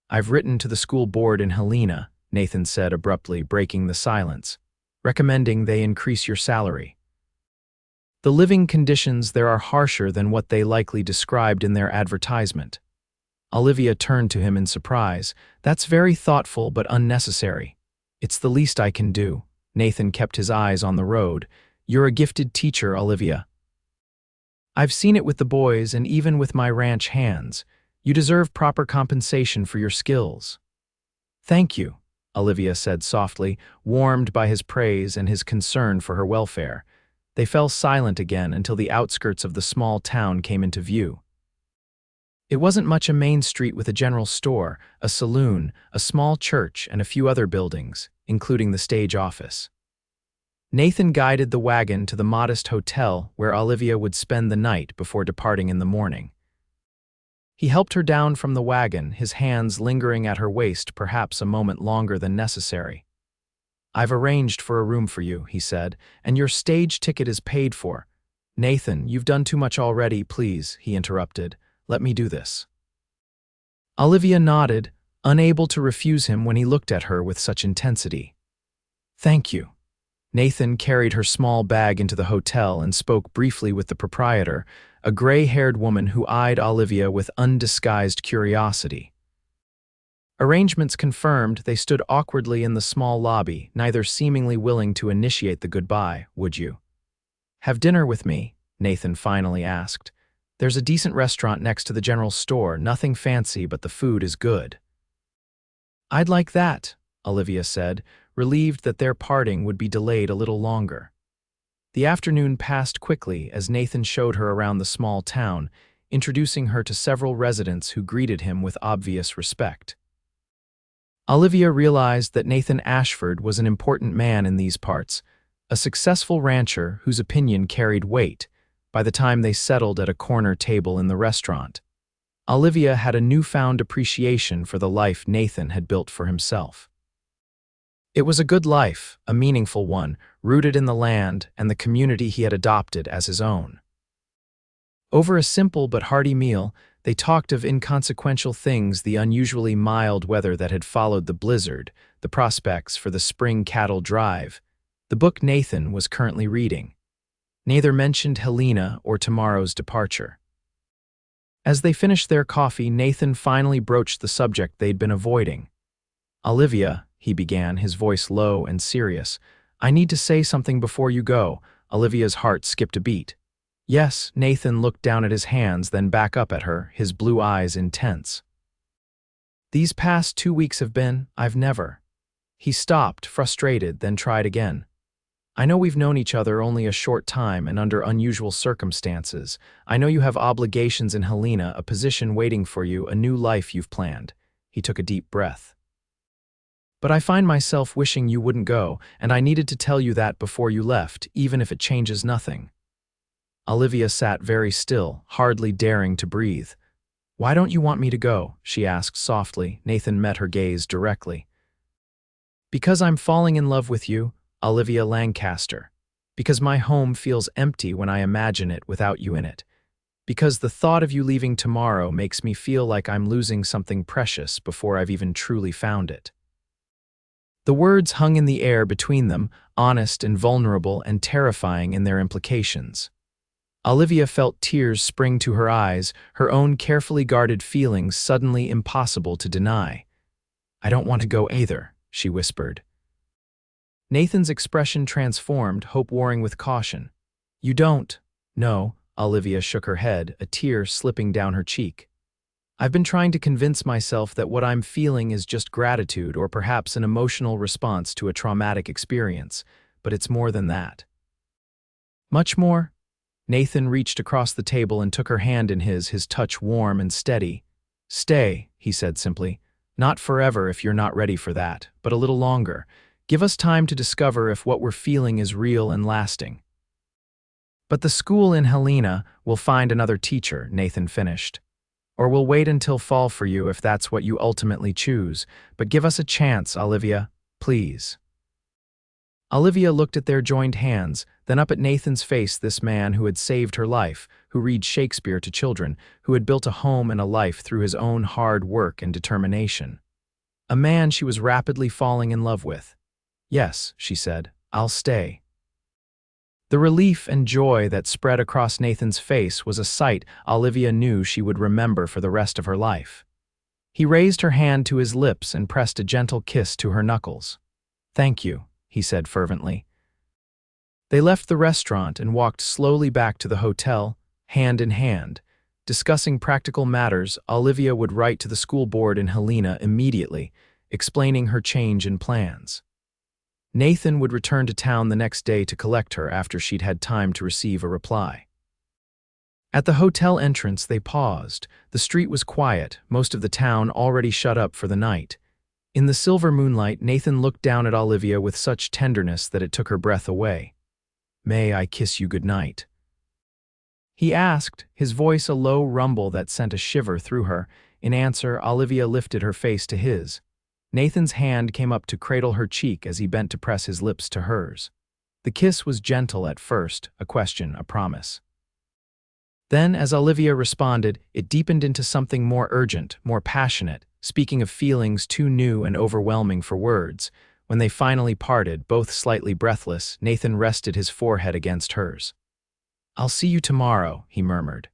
"I've written to the school board in Helena," Nathan said abruptly, breaking the silence, "recommending they increase your salary. The living conditions there are harsher than what they likely described in their advertisement." Olivia turned to him in surprise. "That's very thoughtful but unnecessary." "It's the least I can do." Nathan kept his eyes on the road. "You're a gifted teacher, Olivia. I've seen it with the boys and even with my ranch hands. You deserve proper compensation for your skills." "Thank you," Olivia said softly, warmed by his praise and his concern for her welfare. They fell silent again until the outskirts of the small town came into view. It wasn't much a main street with a general store, a saloon, a small church, and a few other buildings, including the stage office. Nathan guided the wagon to the modest hotel where Olivia would spend the night before departing in the morning. He helped her down from the wagon, his hands lingering at her waist perhaps a moment longer than necessary. "I've arranged for a room for you," he said, "and your stage ticket is paid for." "Nathan, you've done too much already, please," he interrupted. "Let me do this." Olivia nodded, unable to refuse him when he looked at her with such intensity. "Thank you." Nathan carried her small bag into the hotel and spoke briefly with the proprietor, a gray-haired woman who eyed Olivia with undisguised curiosity. Arrangements confirmed, they stood awkwardly in the small lobby, neither seemingly willing to initiate the goodbye. "Would you have dinner with me?" Nathan finally asked. "There's a decent restaurant next to the general store, nothing fancy, but the food is good." "I'd like that," Olivia said, relieved that their parting would be delayed a little longer. The afternoon passed quickly as Nathan showed her around the small town, introducing her to several residents who greeted him with obvious respect. Olivia realized that Nathan Ashford was an important man in these parts, a successful rancher whose opinion carried weight, by the time they settled at a corner table in the restaurant. Olivia had a newfound appreciation for the life Nathan had built for himself. It was a good life, a meaningful one, rooted in the land and the community he had adopted as his own. Over a simple but hearty meal, they talked of inconsequential things: the unusually mild weather that had followed the blizzard, the prospects for the spring cattle drive, the book Nathan was currently reading. Neither mentioned Helena or tomorrow's departure. As they finished their coffee, Nathan finally broached the subject they'd been avoiding. "Olivia," he began, his voice low and serious, "I need to say something before you go." Olivia's heart skipped a beat. "Yes," Nathan looked down at his hands, then back up at her, his blue eyes intense. "These past 2 weeks have been, I've never." He stopped, frustrated, then tried again. "I know we've known each other only a short time and under unusual circumstances. I know you have obligations in Helena, a position waiting for you, a new life you've planned." He took a deep breath. "But I find myself wishing you wouldn't go, and I needed to tell you that before you left, even if it changes nothing." Olivia sat very still, hardly daring to breathe. "Why don't you want me to go?" she asked softly. Nathan met her gaze directly. "Because I'm falling in love with you, Olivia Lancaster. Because my home feels empty when I imagine it without you in it. Because the thought of you leaving tomorrow makes me feel like I'm losing something precious before I've even truly found it." The words hung in the air between them, honest and vulnerable and terrifying in their implications. Olivia felt tears spring to her eyes, her own carefully guarded feelings suddenly impossible to deny. "I don't want to go either," she whispered. Nathan's expression transformed, hope warring with caution. "You don't?" "No," Olivia shook her head, a tear slipping down her cheek. "I've been trying to convince myself that what I'm feeling is just gratitude or perhaps an emotional response to a traumatic experience, but it's more than that." "Much more?" Nathan reached across the table and took her hand in his touch warm and steady. "Stay," he said simply. "Not forever if you're not ready for that, but a little longer. Give us time to discover if what we're feeling is real and lasting." "But the school in Helena will find another teacher," Nathan finished. "Or we'll wait until fall for you if that's what you ultimately choose. But give us a chance, Olivia, please." Olivia looked at their joined hands, then up at Nathan's face, this man who had saved her life, who read Shakespeare to children, who had built a home and a life through his own hard work and determination. A man she was rapidly falling in love with. "Yes," she said, "I'll stay." The relief and joy that spread across Nathan's face was a sight Olivia knew she would remember for the rest of her life. He raised her hand to his lips and pressed a gentle kiss to her knuckles. "Thank you," he said fervently. They left the restaurant and walked slowly back to the hotel, hand in hand. Discussing practical matters, Olivia would write to the school board in Helena immediately, explaining her change in plans. Nathan would return to town the next day to collect her after she'd had time to receive a reply. At the hotel entrance, they paused. The street was quiet, most of the town already shut up for the night. In the silver moonlight, Nathan looked down at Olivia with such tenderness that it took her breath away. "May I kiss you goodnight?" he asked, his voice a low rumble that sent a shiver through her. In answer, Olivia lifted her face to his. Nathan's hand came up to cradle her cheek as he bent to press his lips to hers. The kiss was gentle at first, a question, a promise. Then, as Olivia responded, it deepened into something more urgent, more passionate, speaking of feelings too new and overwhelming for words. When they finally parted, both slightly breathless, Nathan rested his forehead against hers. "I'll see you tomorrow," he murmured.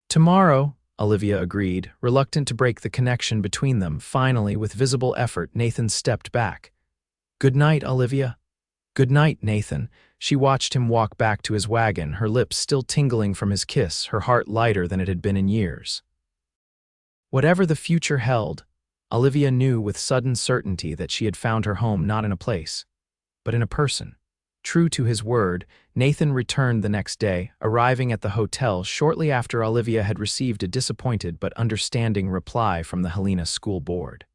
"Tomorrow," Olivia agreed, reluctant to break the connection between them. Finally, with visible effort, Nathan stepped back. "Good night, Olivia." "Good night, Nathan." She watched him walk back to his wagon, her lips still tingling from his kiss, her heart lighter than it had been in years. Whatever the future held, Olivia knew with sudden certainty that she had found her home not in a place, but in a person. True to his word, Nathan returned the next day, arriving at the hotel shortly after Olivia had received a disappointed but understanding reply from the Helena School Board.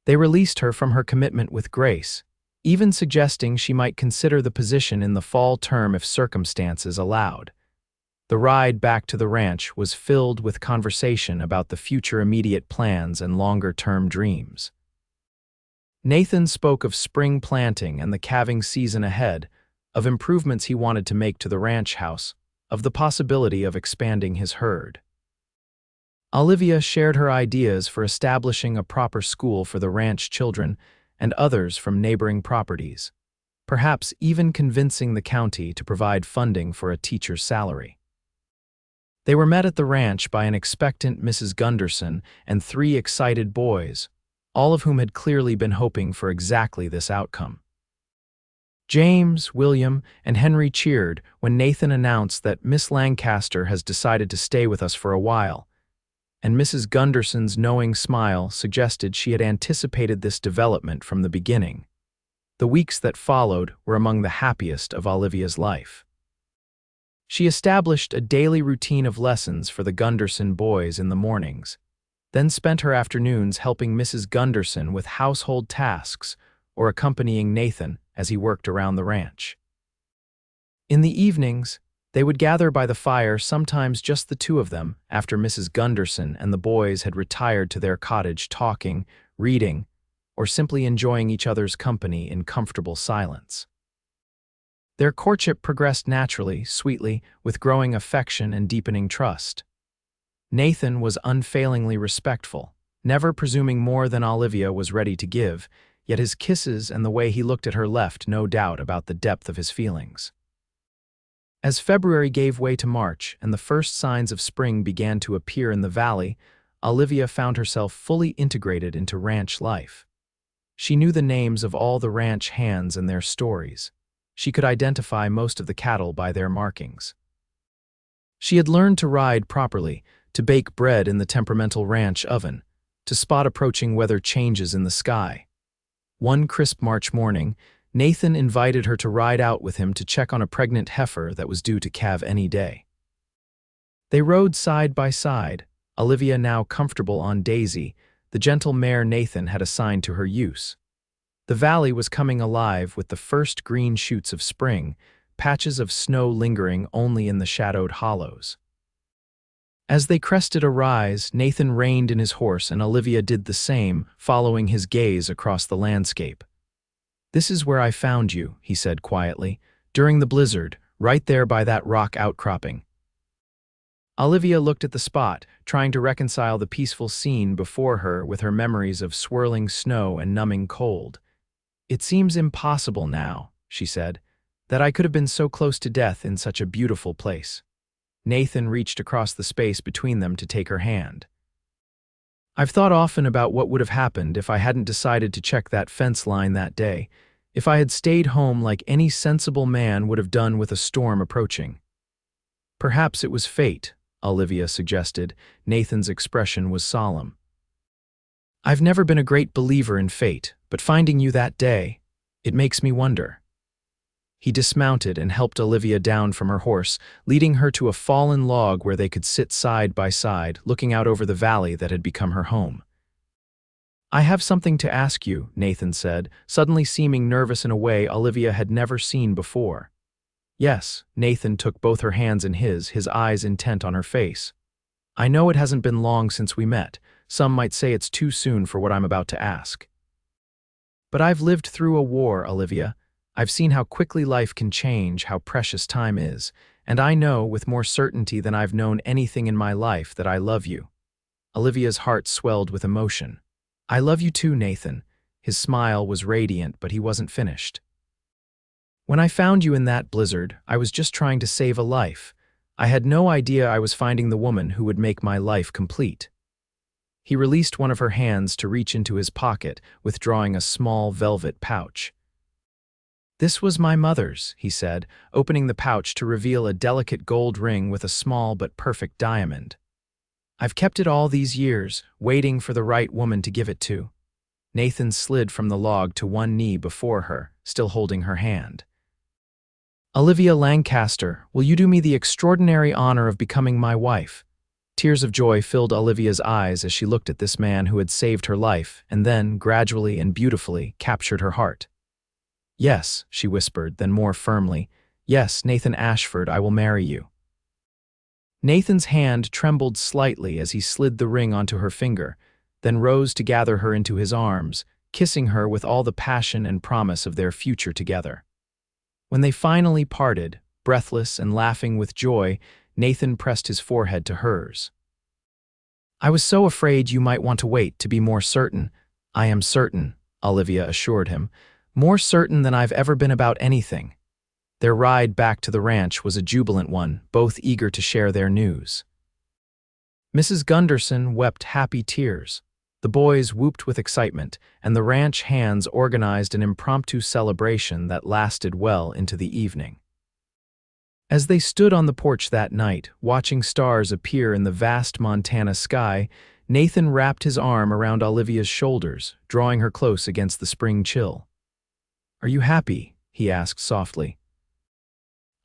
They released her from her commitment with grace, even suggesting she might consider the position in the fall term if circumstances allowed. The ride back to the ranch was filled with conversation about the future immediate plans and longer-term dreams. Nathan spoke of spring planting and the calving season ahead, of improvements he wanted to make to the ranch house, of the possibility of expanding his herd. Olivia shared her ideas for establishing a proper school for the ranch children and others from neighboring properties, perhaps even convincing the county to provide funding for a teacher's salary. They were met at the ranch by an expectant Mrs. Gunderson and 3 excited boys, all of whom had clearly been hoping for exactly this outcome. James, William, and Henry cheered when Nathan announced that Miss Lancaster has decided to stay with us for a while, and Mrs. Gunderson's knowing smile suggested she had anticipated this development from the beginning. The weeks that followed were among the happiest of Olivia's life. She established a daily routine of lessons for the Gunderson boys in the mornings, then spent her afternoons helping Mrs. Gunderson with household tasks or accompanying Nathan as he worked around the ranch. In the evenings, they would gather by the fire, sometimes just the 2 of them, after Mrs. Gunderson and the boys had retired to their cottage, talking, reading, or simply enjoying each other's company in comfortable silence. Their courtship progressed naturally, sweetly, with growing affection and deepening trust. Nathan was unfailingly respectful, never presuming more than Olivia was ready to give, yet his kisses and the way he looked at her left no doubt about the depth of his feelings. As February gave way to March and the first signs of spring began to appear in the valley, Olivia found herself fully integrated into ranch life. She knew the names of all the ranch hands and their stories. She could identify most of the cattle by their markings. She had learned to ride properly, to bake bread in the temperamental ranch oven, to spot approaching weather changes in the sky. One crisp March morning, Nathan invited her to ride out with him to check on a pregnant heifer that was due to calve any day. They rode side by side, Olivia now comfortable on Daisy, the gentle mare Nathan had assigned to her use. The valley was coming alive with the first green shoots of spring, patches of snow lingering only in the shadowed hollows. As they crested a rise, Nathan reined in his horse and Olivia did the same, following his gaze across the landscape. "This is where I found you," he said quietly, "during the blizzard, right there by that rock outcropping." Olivia looked at the spot, trying to reconcile the peaceful scene before her with her memories of swirling snow and numbing cold. "It seems impossible now," she said, "that I could have been so close to death in such a beautiful place." Nathan reached across the space between them to take her hand. "I've thought often about what would have happened if I hadn't decided to check that fence line that day, if I had stayed home like any sensible man would have done with a storm approaching." "Perhaps it was fate," Olivia suggested. Nathan's expression was solemn. "I've never been a great believer in fate, but finding you that day, it makes me wonder." He dismounted and helped Olivia down from her horse, leading her to a fallen log where they could sit side by side, looking out over the valley that had become her home. "I have something to ask you," Nathan said, suddenly seeming nervous in a way Olivia had never seen before. "Yes," Nathan took both her hands in his eyes intent on her face. "I know it hasn't been long since we met. Some might say it's too soon for what I'm about to ask. But I've lived through a war, Olivia. I've seen how quickly life can change, how precious time is, and I know with more certainty than I've known anything in my life that I love you." Olivia's heart swelled with emotion. "I love you too, Nathan." His smile was radiant, but he wasn't finished. "When I found you in that blizzard, I was just trying to save a life. I had no idea I was finding the woman who would make my life complete." He released one of her hands to reach into his pocket, withdrawing a small velvet pouch. "This was my mother's," he said, opening the pouch to reveal a delicate gold ring with a small but perfect diamond. "I've kept it all these years, waiting for the right woman to give it to." Nathan slid from the log to one knee before her, still holding her hand. "Olivia Lancaster, will you do me the extraordinary honor of becoming my wife?" Tears of joy filled Olivia's eyes as she looked at this man who had saved her life and then, gradually and beautifully, captured her heart. "Yes," she whispered, then more firmly, "Yes, Nathan Ashford, I will marry you." Nathan's hand trembled slightly as he slid the ring onto her finger, then rose to gather her into his arms, kissing her with all the passion and promise of their future together. When they finally parted, breathless and laughing with joy, Nathan pressed his forehead to hers. "I was so afraid you might want to wait to be more certain." "I am certain," Olivia assured him, "more certain than I've ever been about anything." Their ride back to the ranch was a jubilant one, both eager to share their news. Mrs. Gunderson wept happy tears. The boys whooped with excitement, and the ranch hands organized an impromptu celebration that lasted well into the evening. As they stood on the porch that night, watching stars appear in the vast Montana sky, Nathan wrapped his arm around Olivia's shoulders, drawing her close against the spring chill. "Are you happy?" he asked softly.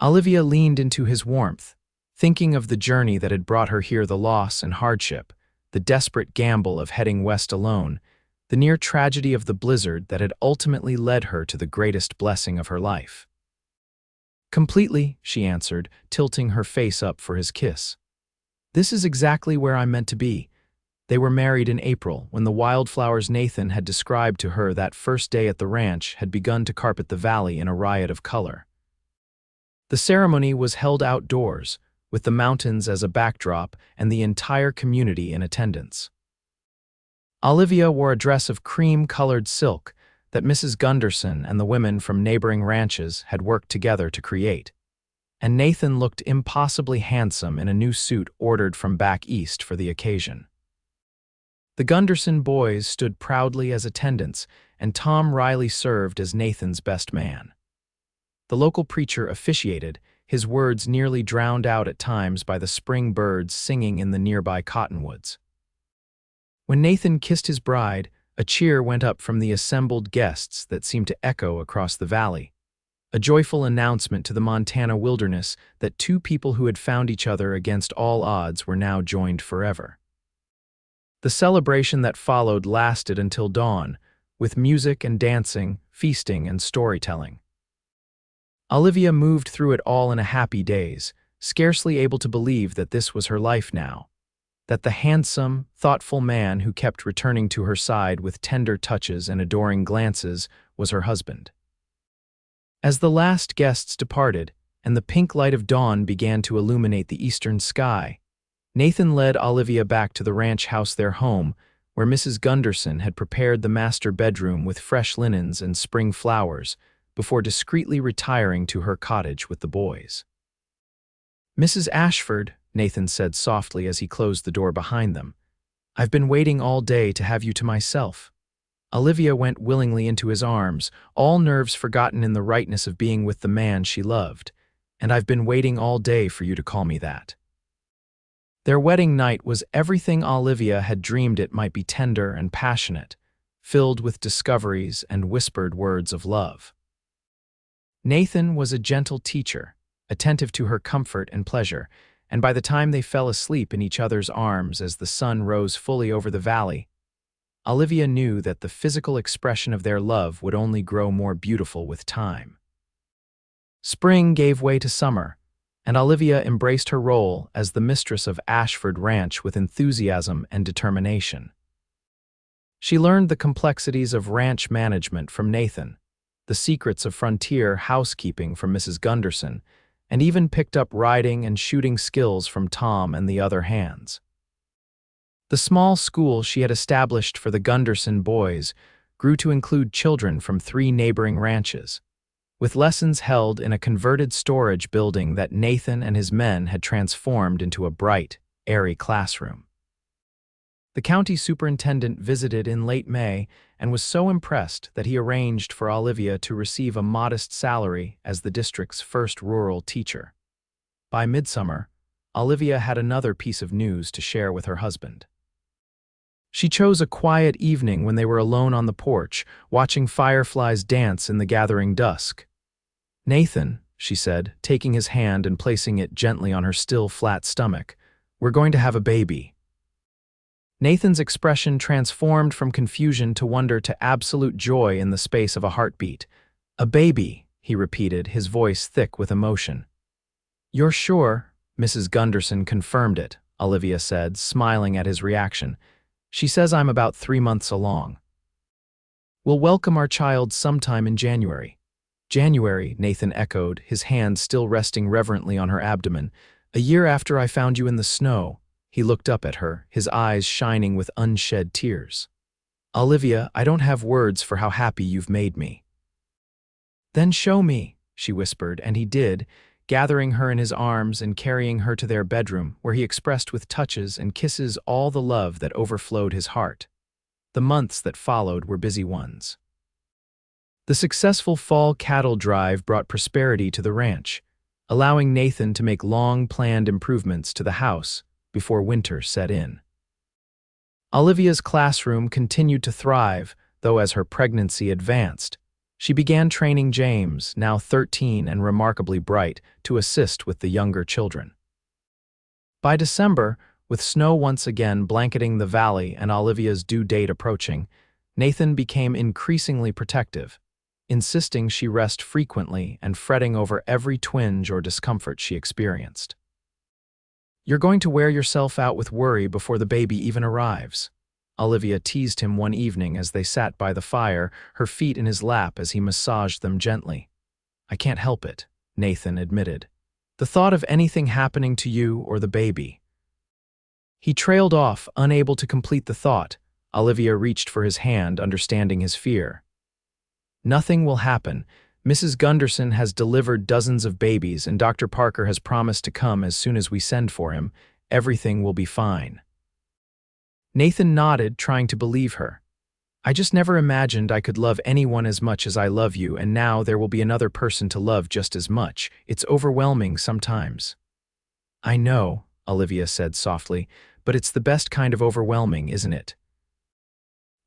Olivia leaned into his warmth, thinking of the journey that had brought her here, the loss and hardship, the desperate gamble of heading west alone, the near tragedy of the blizzard that had ultimately led her to the greatest blessing of her life. "Completely," she answered, tilting her face up for his kiss. "This is exactly where I'm meant to be." They were married in April, when the wildflowers Nathan had described to her that first day at the ranch had begun to carpet the valley in a riot of color. The ceremony was held outdoors, with the mountains as a backdrop and the entire community in attendance. Olivia wore a dress of cream-colored silk, that Mrs. Gunderson and the women from neighboring ranches had worked together to create. And Nathan looked impossibly handsome in a new suit ordered from back east for the occasion. The Gunderson boys stood proudly as attendants, and Tom Riley served as Nathan's best man. The local preacher officiated, his words nearly drowned out at times by the spring birds singing in the nearby cottonwoods. When Nathan kissed his bride, a cheer went up from the assembled guests that seemed to echo across the valley, a joyful announcement to the Montana wilderness that two people who had found each other against all odds were now joined forever. The celebration that followed lasted until dawn, with music and dancing, feasting and storytelling. Olivia moved through it all in a happy daze, scarcely able to believe that this was her life now, that the handsome, thoughtful man who kept returning to her side with tender touches and adoring glances was her husband. As the last guests departed, and the pink light of dawn began to illuminate the eastern sky, Nathan led Olivia back to the ranch house, their home, where Mrs. Gunderson had prepared the master bedroom with fresh linens and spring flowers before discreetly retiring to her cottage with the boys. "Mrs. Ashford," Nathan said softly as he closed the door behind them, "I've been waiting all day to have you to myself." Olivia went willingly into his arms, all nerves forgotten in the rightness of being with the man she loved. "And I've been waiting all day for you to call me that." Their wedding night was everything Olivia had dreamed it might be: tender and passionate, filled with discoveries and whispered words of love. Nathan was a gentle teacher, attentive to her comfort and pleasure, and by the time they fell asleep in each other's arms as the sun rose fully over the valley, Olivia knew that the physical expression of their love would only grow more beautiful with time. Spring gave way to summer, and Olivia embraced her role as the mistress of Ashford Ranch with enthusiasm and determination. She learned the complexities of ranch management from Nathan, the secrets of frontier housekeeping from Mrs. Gunderson, and even picked up riding and shooting skills from Tom and the other hands. The small school she had established for the Gunderson boys grew to include children from 3 neighboring ranches, with lessons held in a converted storage building that Nathan and his men had transformed into a bright, airy classroom. The county superintendent visited in late May and was so impressed that he arranged for Olivia to receive a modest salary as the district's first rural teacher. By midsummer, Olivia had another piece of news to share with her husband. She chose a quiet evening when they were alone on the porch, watching fireflies dance in the gathering dusk. "Nathan," she said, taking his hand and placing it gently on her still flat stomach, "we're going to have a baby." Nathan's expression transformed from confusion to wonder to absolute joy in the space of a heartbeat. "A baby," he repeated, his voice thick with emotion. "You're sure?" Mrs. Gunderson confirmed it, Olivia said, smiling at his reaction. "She says I'm about 3 months along. We'll welcome our child sometime in January." "January," Nathan echoed, his hand still resting reverently on her abdomen. "A year after I found you in the snow." He looked up at her, his eyes shining with unshed tears. "Olivia, I don't have words for how happy you've made me." "Then show me," she whispered, and he did, gathering her in his arms and carrying her to their bedroom, where he expressed with touches and kisses all the love that overflowed his heart. The months that followed were busy ones. The successful fall cattle drive brought prosperity to the ranch, allowing Nathan to make long-planned improvements to the house before winter set in. Olivia's classroom continued to thrive, though as her pregnancy advanced, she began training James, now 13 and remarkably bright, to assist with the younger children. By December, with snow once again blanketing the valley and Olivia's due date approaching, Nathan became increasingly protective, insisting she rest frequently and fretting over every twinge or discomfort she experienced. "You're going to wear yourself out with worry before the baby even arrives," Olivia teased him one evening as they sat by the fire, her feet in his lap as he massaged them gently. "I can't help it," Nathan admitted. "The thought of anything happening to you or the baby." He trailed off, unable to complete the thought. Olivia reached for his hand, understanding his fear. Nothing will happen. Mrs. Gunderson has delivered dozens of babies, and Dr. Parker has promised to come as soon as we send for him. Everything will be fine." Nathan nodded, trying to believe her. "I just never imagined I could love anyone as much as I love you, and now there will be another person to love just as much. It's overwhelming sometimes." "I know," Olivia said softly, "but it's the best kind of overwhelming, isn't it?"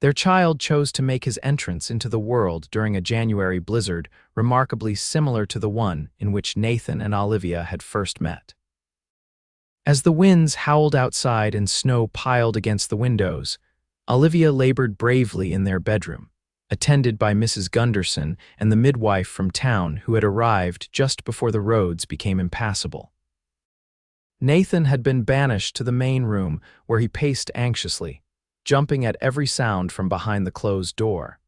Their child chose to make his entrance into the world during a January blizzard remarkably similar to the one in which Nathan and Olivia had first met. As the winds howled outside and snow piled against the windows, Olivia labored bravely in their bedroom, attended by Mrs. Gunderson and the midwife from town who had arrived just before the roads became impassable. Nathan had been banished to the main room, where he paced anxiously, jumping at every sound from behind the closed door.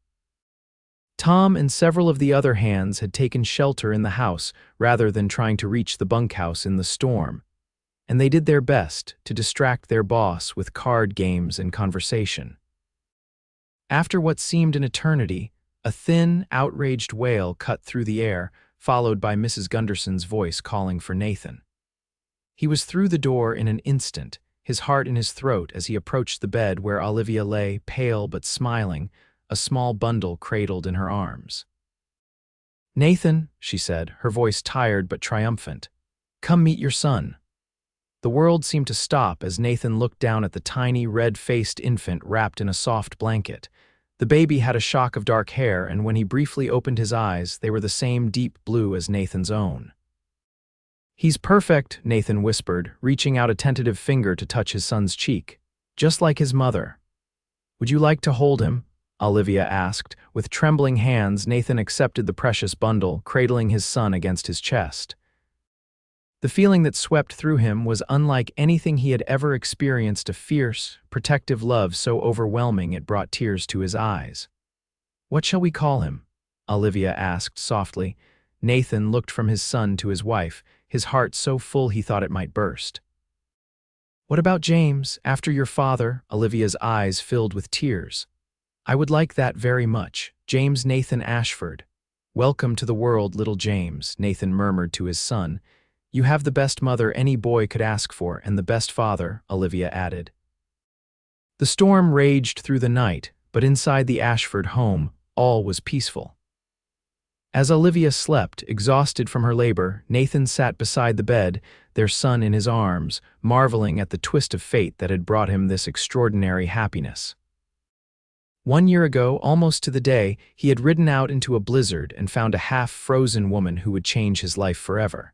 Tom and several of the other hands had taken shelter in the house rather than trying to reach the bunkhouse in the storm, and they did their best to distract their boss with card games and conversation. After what seemed an eternity, a thin, outraged wail cut through the air, followed by Mrs. Gunderson's voice calling for Nathan. He was through the door in an instant, his heart in his throat as he approached the bed where Olivia lay, pale but smiling, a small bundle cradled in her arms. "Nathan," she said, her voice tired but triumphant, "come meet your son." The world seemed to stop as Nathan looked down at the tiny, red-faced infant wrapped in a soft blanket. The baby had a shock of dark hair, and when he briefly opened his eyes, they were the same deep blue as Nathan's own. "He's perfect," Nathan whispered, reaching out a tentative finger to touch his son's cheek. "Just like his mother." "Would you like to hold him?" Olivia asked. With trembling hands, Nathan accepted the precious bundle, cradling his son against his chest. The feeling that swept through him was unlike anything he had ever experienced, a fierce, protective love so overwhelming it brought tears to his eyes. "What shall we call him?" Olivia asked softly. Nathan looked from his son to his wife, his heart so full he thought it might burst. "What about James, after your father?" Olivia's eyes filled with tears. "I would like that very much. James Nathan Ashford." "Welcome to the world, little James," Nathan murmured to his son. "You have the best mother any boy could ask for, and the best father," Olivia added. The storm raged through the night, but inside the Ashford home, all was peaceful. As Olivia slept, exhausted from her labor, Nathan sat beside the bed, their son in his arms, marveling at the twist of fate that had brought him this extraordinary happiness. 1 year ago, almost to the day, he had ridden out into a blizzard and found a half-frozen woman who would change his life forever.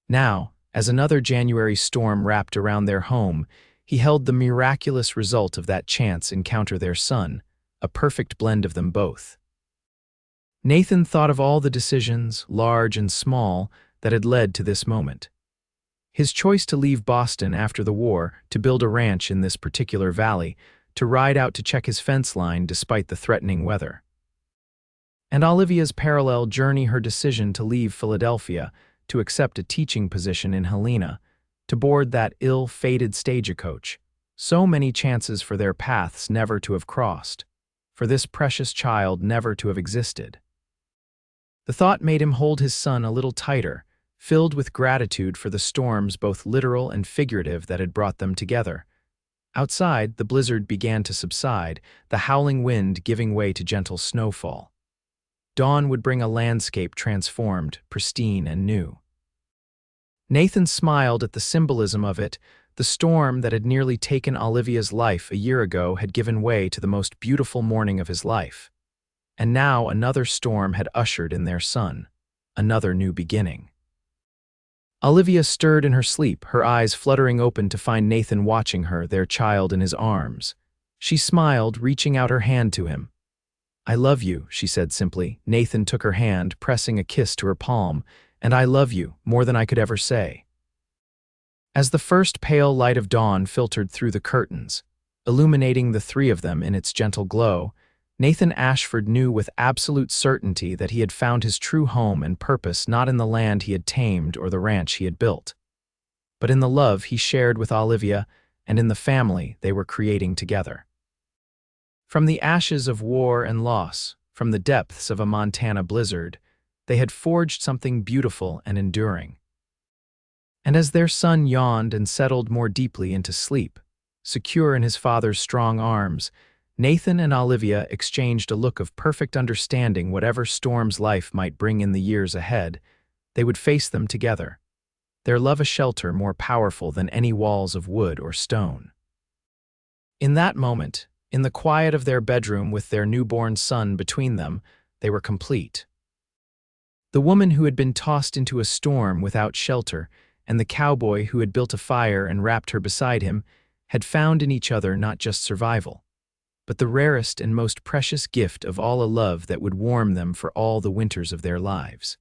Now, as another January storm wrapped around their home, he held the miraculous result of that chance encounter, their son, a perfect blend of them both. Nathan thought of all the decisions, large and small, that had led to this moment. His choice to leave Boston after the war, to build a ranch in this particular valley, to ride out to check his fence line despite the threatening weather. And Olivia's parallel journey, her decision to leave Philadelphia, to accept a teaching position in Helena, to board that ill-fated stagecoach. So many chances for their paths never to have crossed, for this precious child never to have existed. The thought made him hold his son a little tighter, filled with gratitude for the storms, both literal and figurative, that had brought them together. Outside, the blizzard began to subside, the howling wind giving way to gentle snowfall. Dawn would bring a landscape transformed, pristine, and new. Nathan smiled at the symbolism of it. The storm that had nearly taken Olivia's life a year ago had given way to the most beautiful morning of his life. And now another storm had ushered in their son, another new beginning. Olivia stirred in her sleep, her eyes fluttering open to find Nathan watching her, their child in his arms. She smiled, reaching out her hand to him. "I love you," she said simply. Nathan took her hand, pressing a kiss to her palm. "And I love you more than I could ever say." As the first pale light of dawn filtered through the curtains, illuminating the three of them in its gentle glow, Nathan Ashford knew with absolute certainty that he had found his true home and purpose not in the land he had tamed or the ranch he had built, but in the love he shared with Olivia and in the family they were creating together. From the ashes of war and loss, from the depths of a Montana blizzard, they had forged something beautiful and enduring. And as their son yawned and settled more deeply into sleep, secure in his father's strong arms, Nathan and Olivia exchanged a look of perfect understanding. Whatever storms life might bring in the years ahead, they would face them together, their love a shelter more powerful than any walls of wood or stone. In that moment, in the quiet of their bedroom with their newborn son between them, they were complete. The woman who had been tossed into a storm without shelter, and the cowboy who had built a fire and wrapped her beside him, had found in each other not just survival, but the rarest and most precious gift of all, a love that would warm them for all the winters of their lives.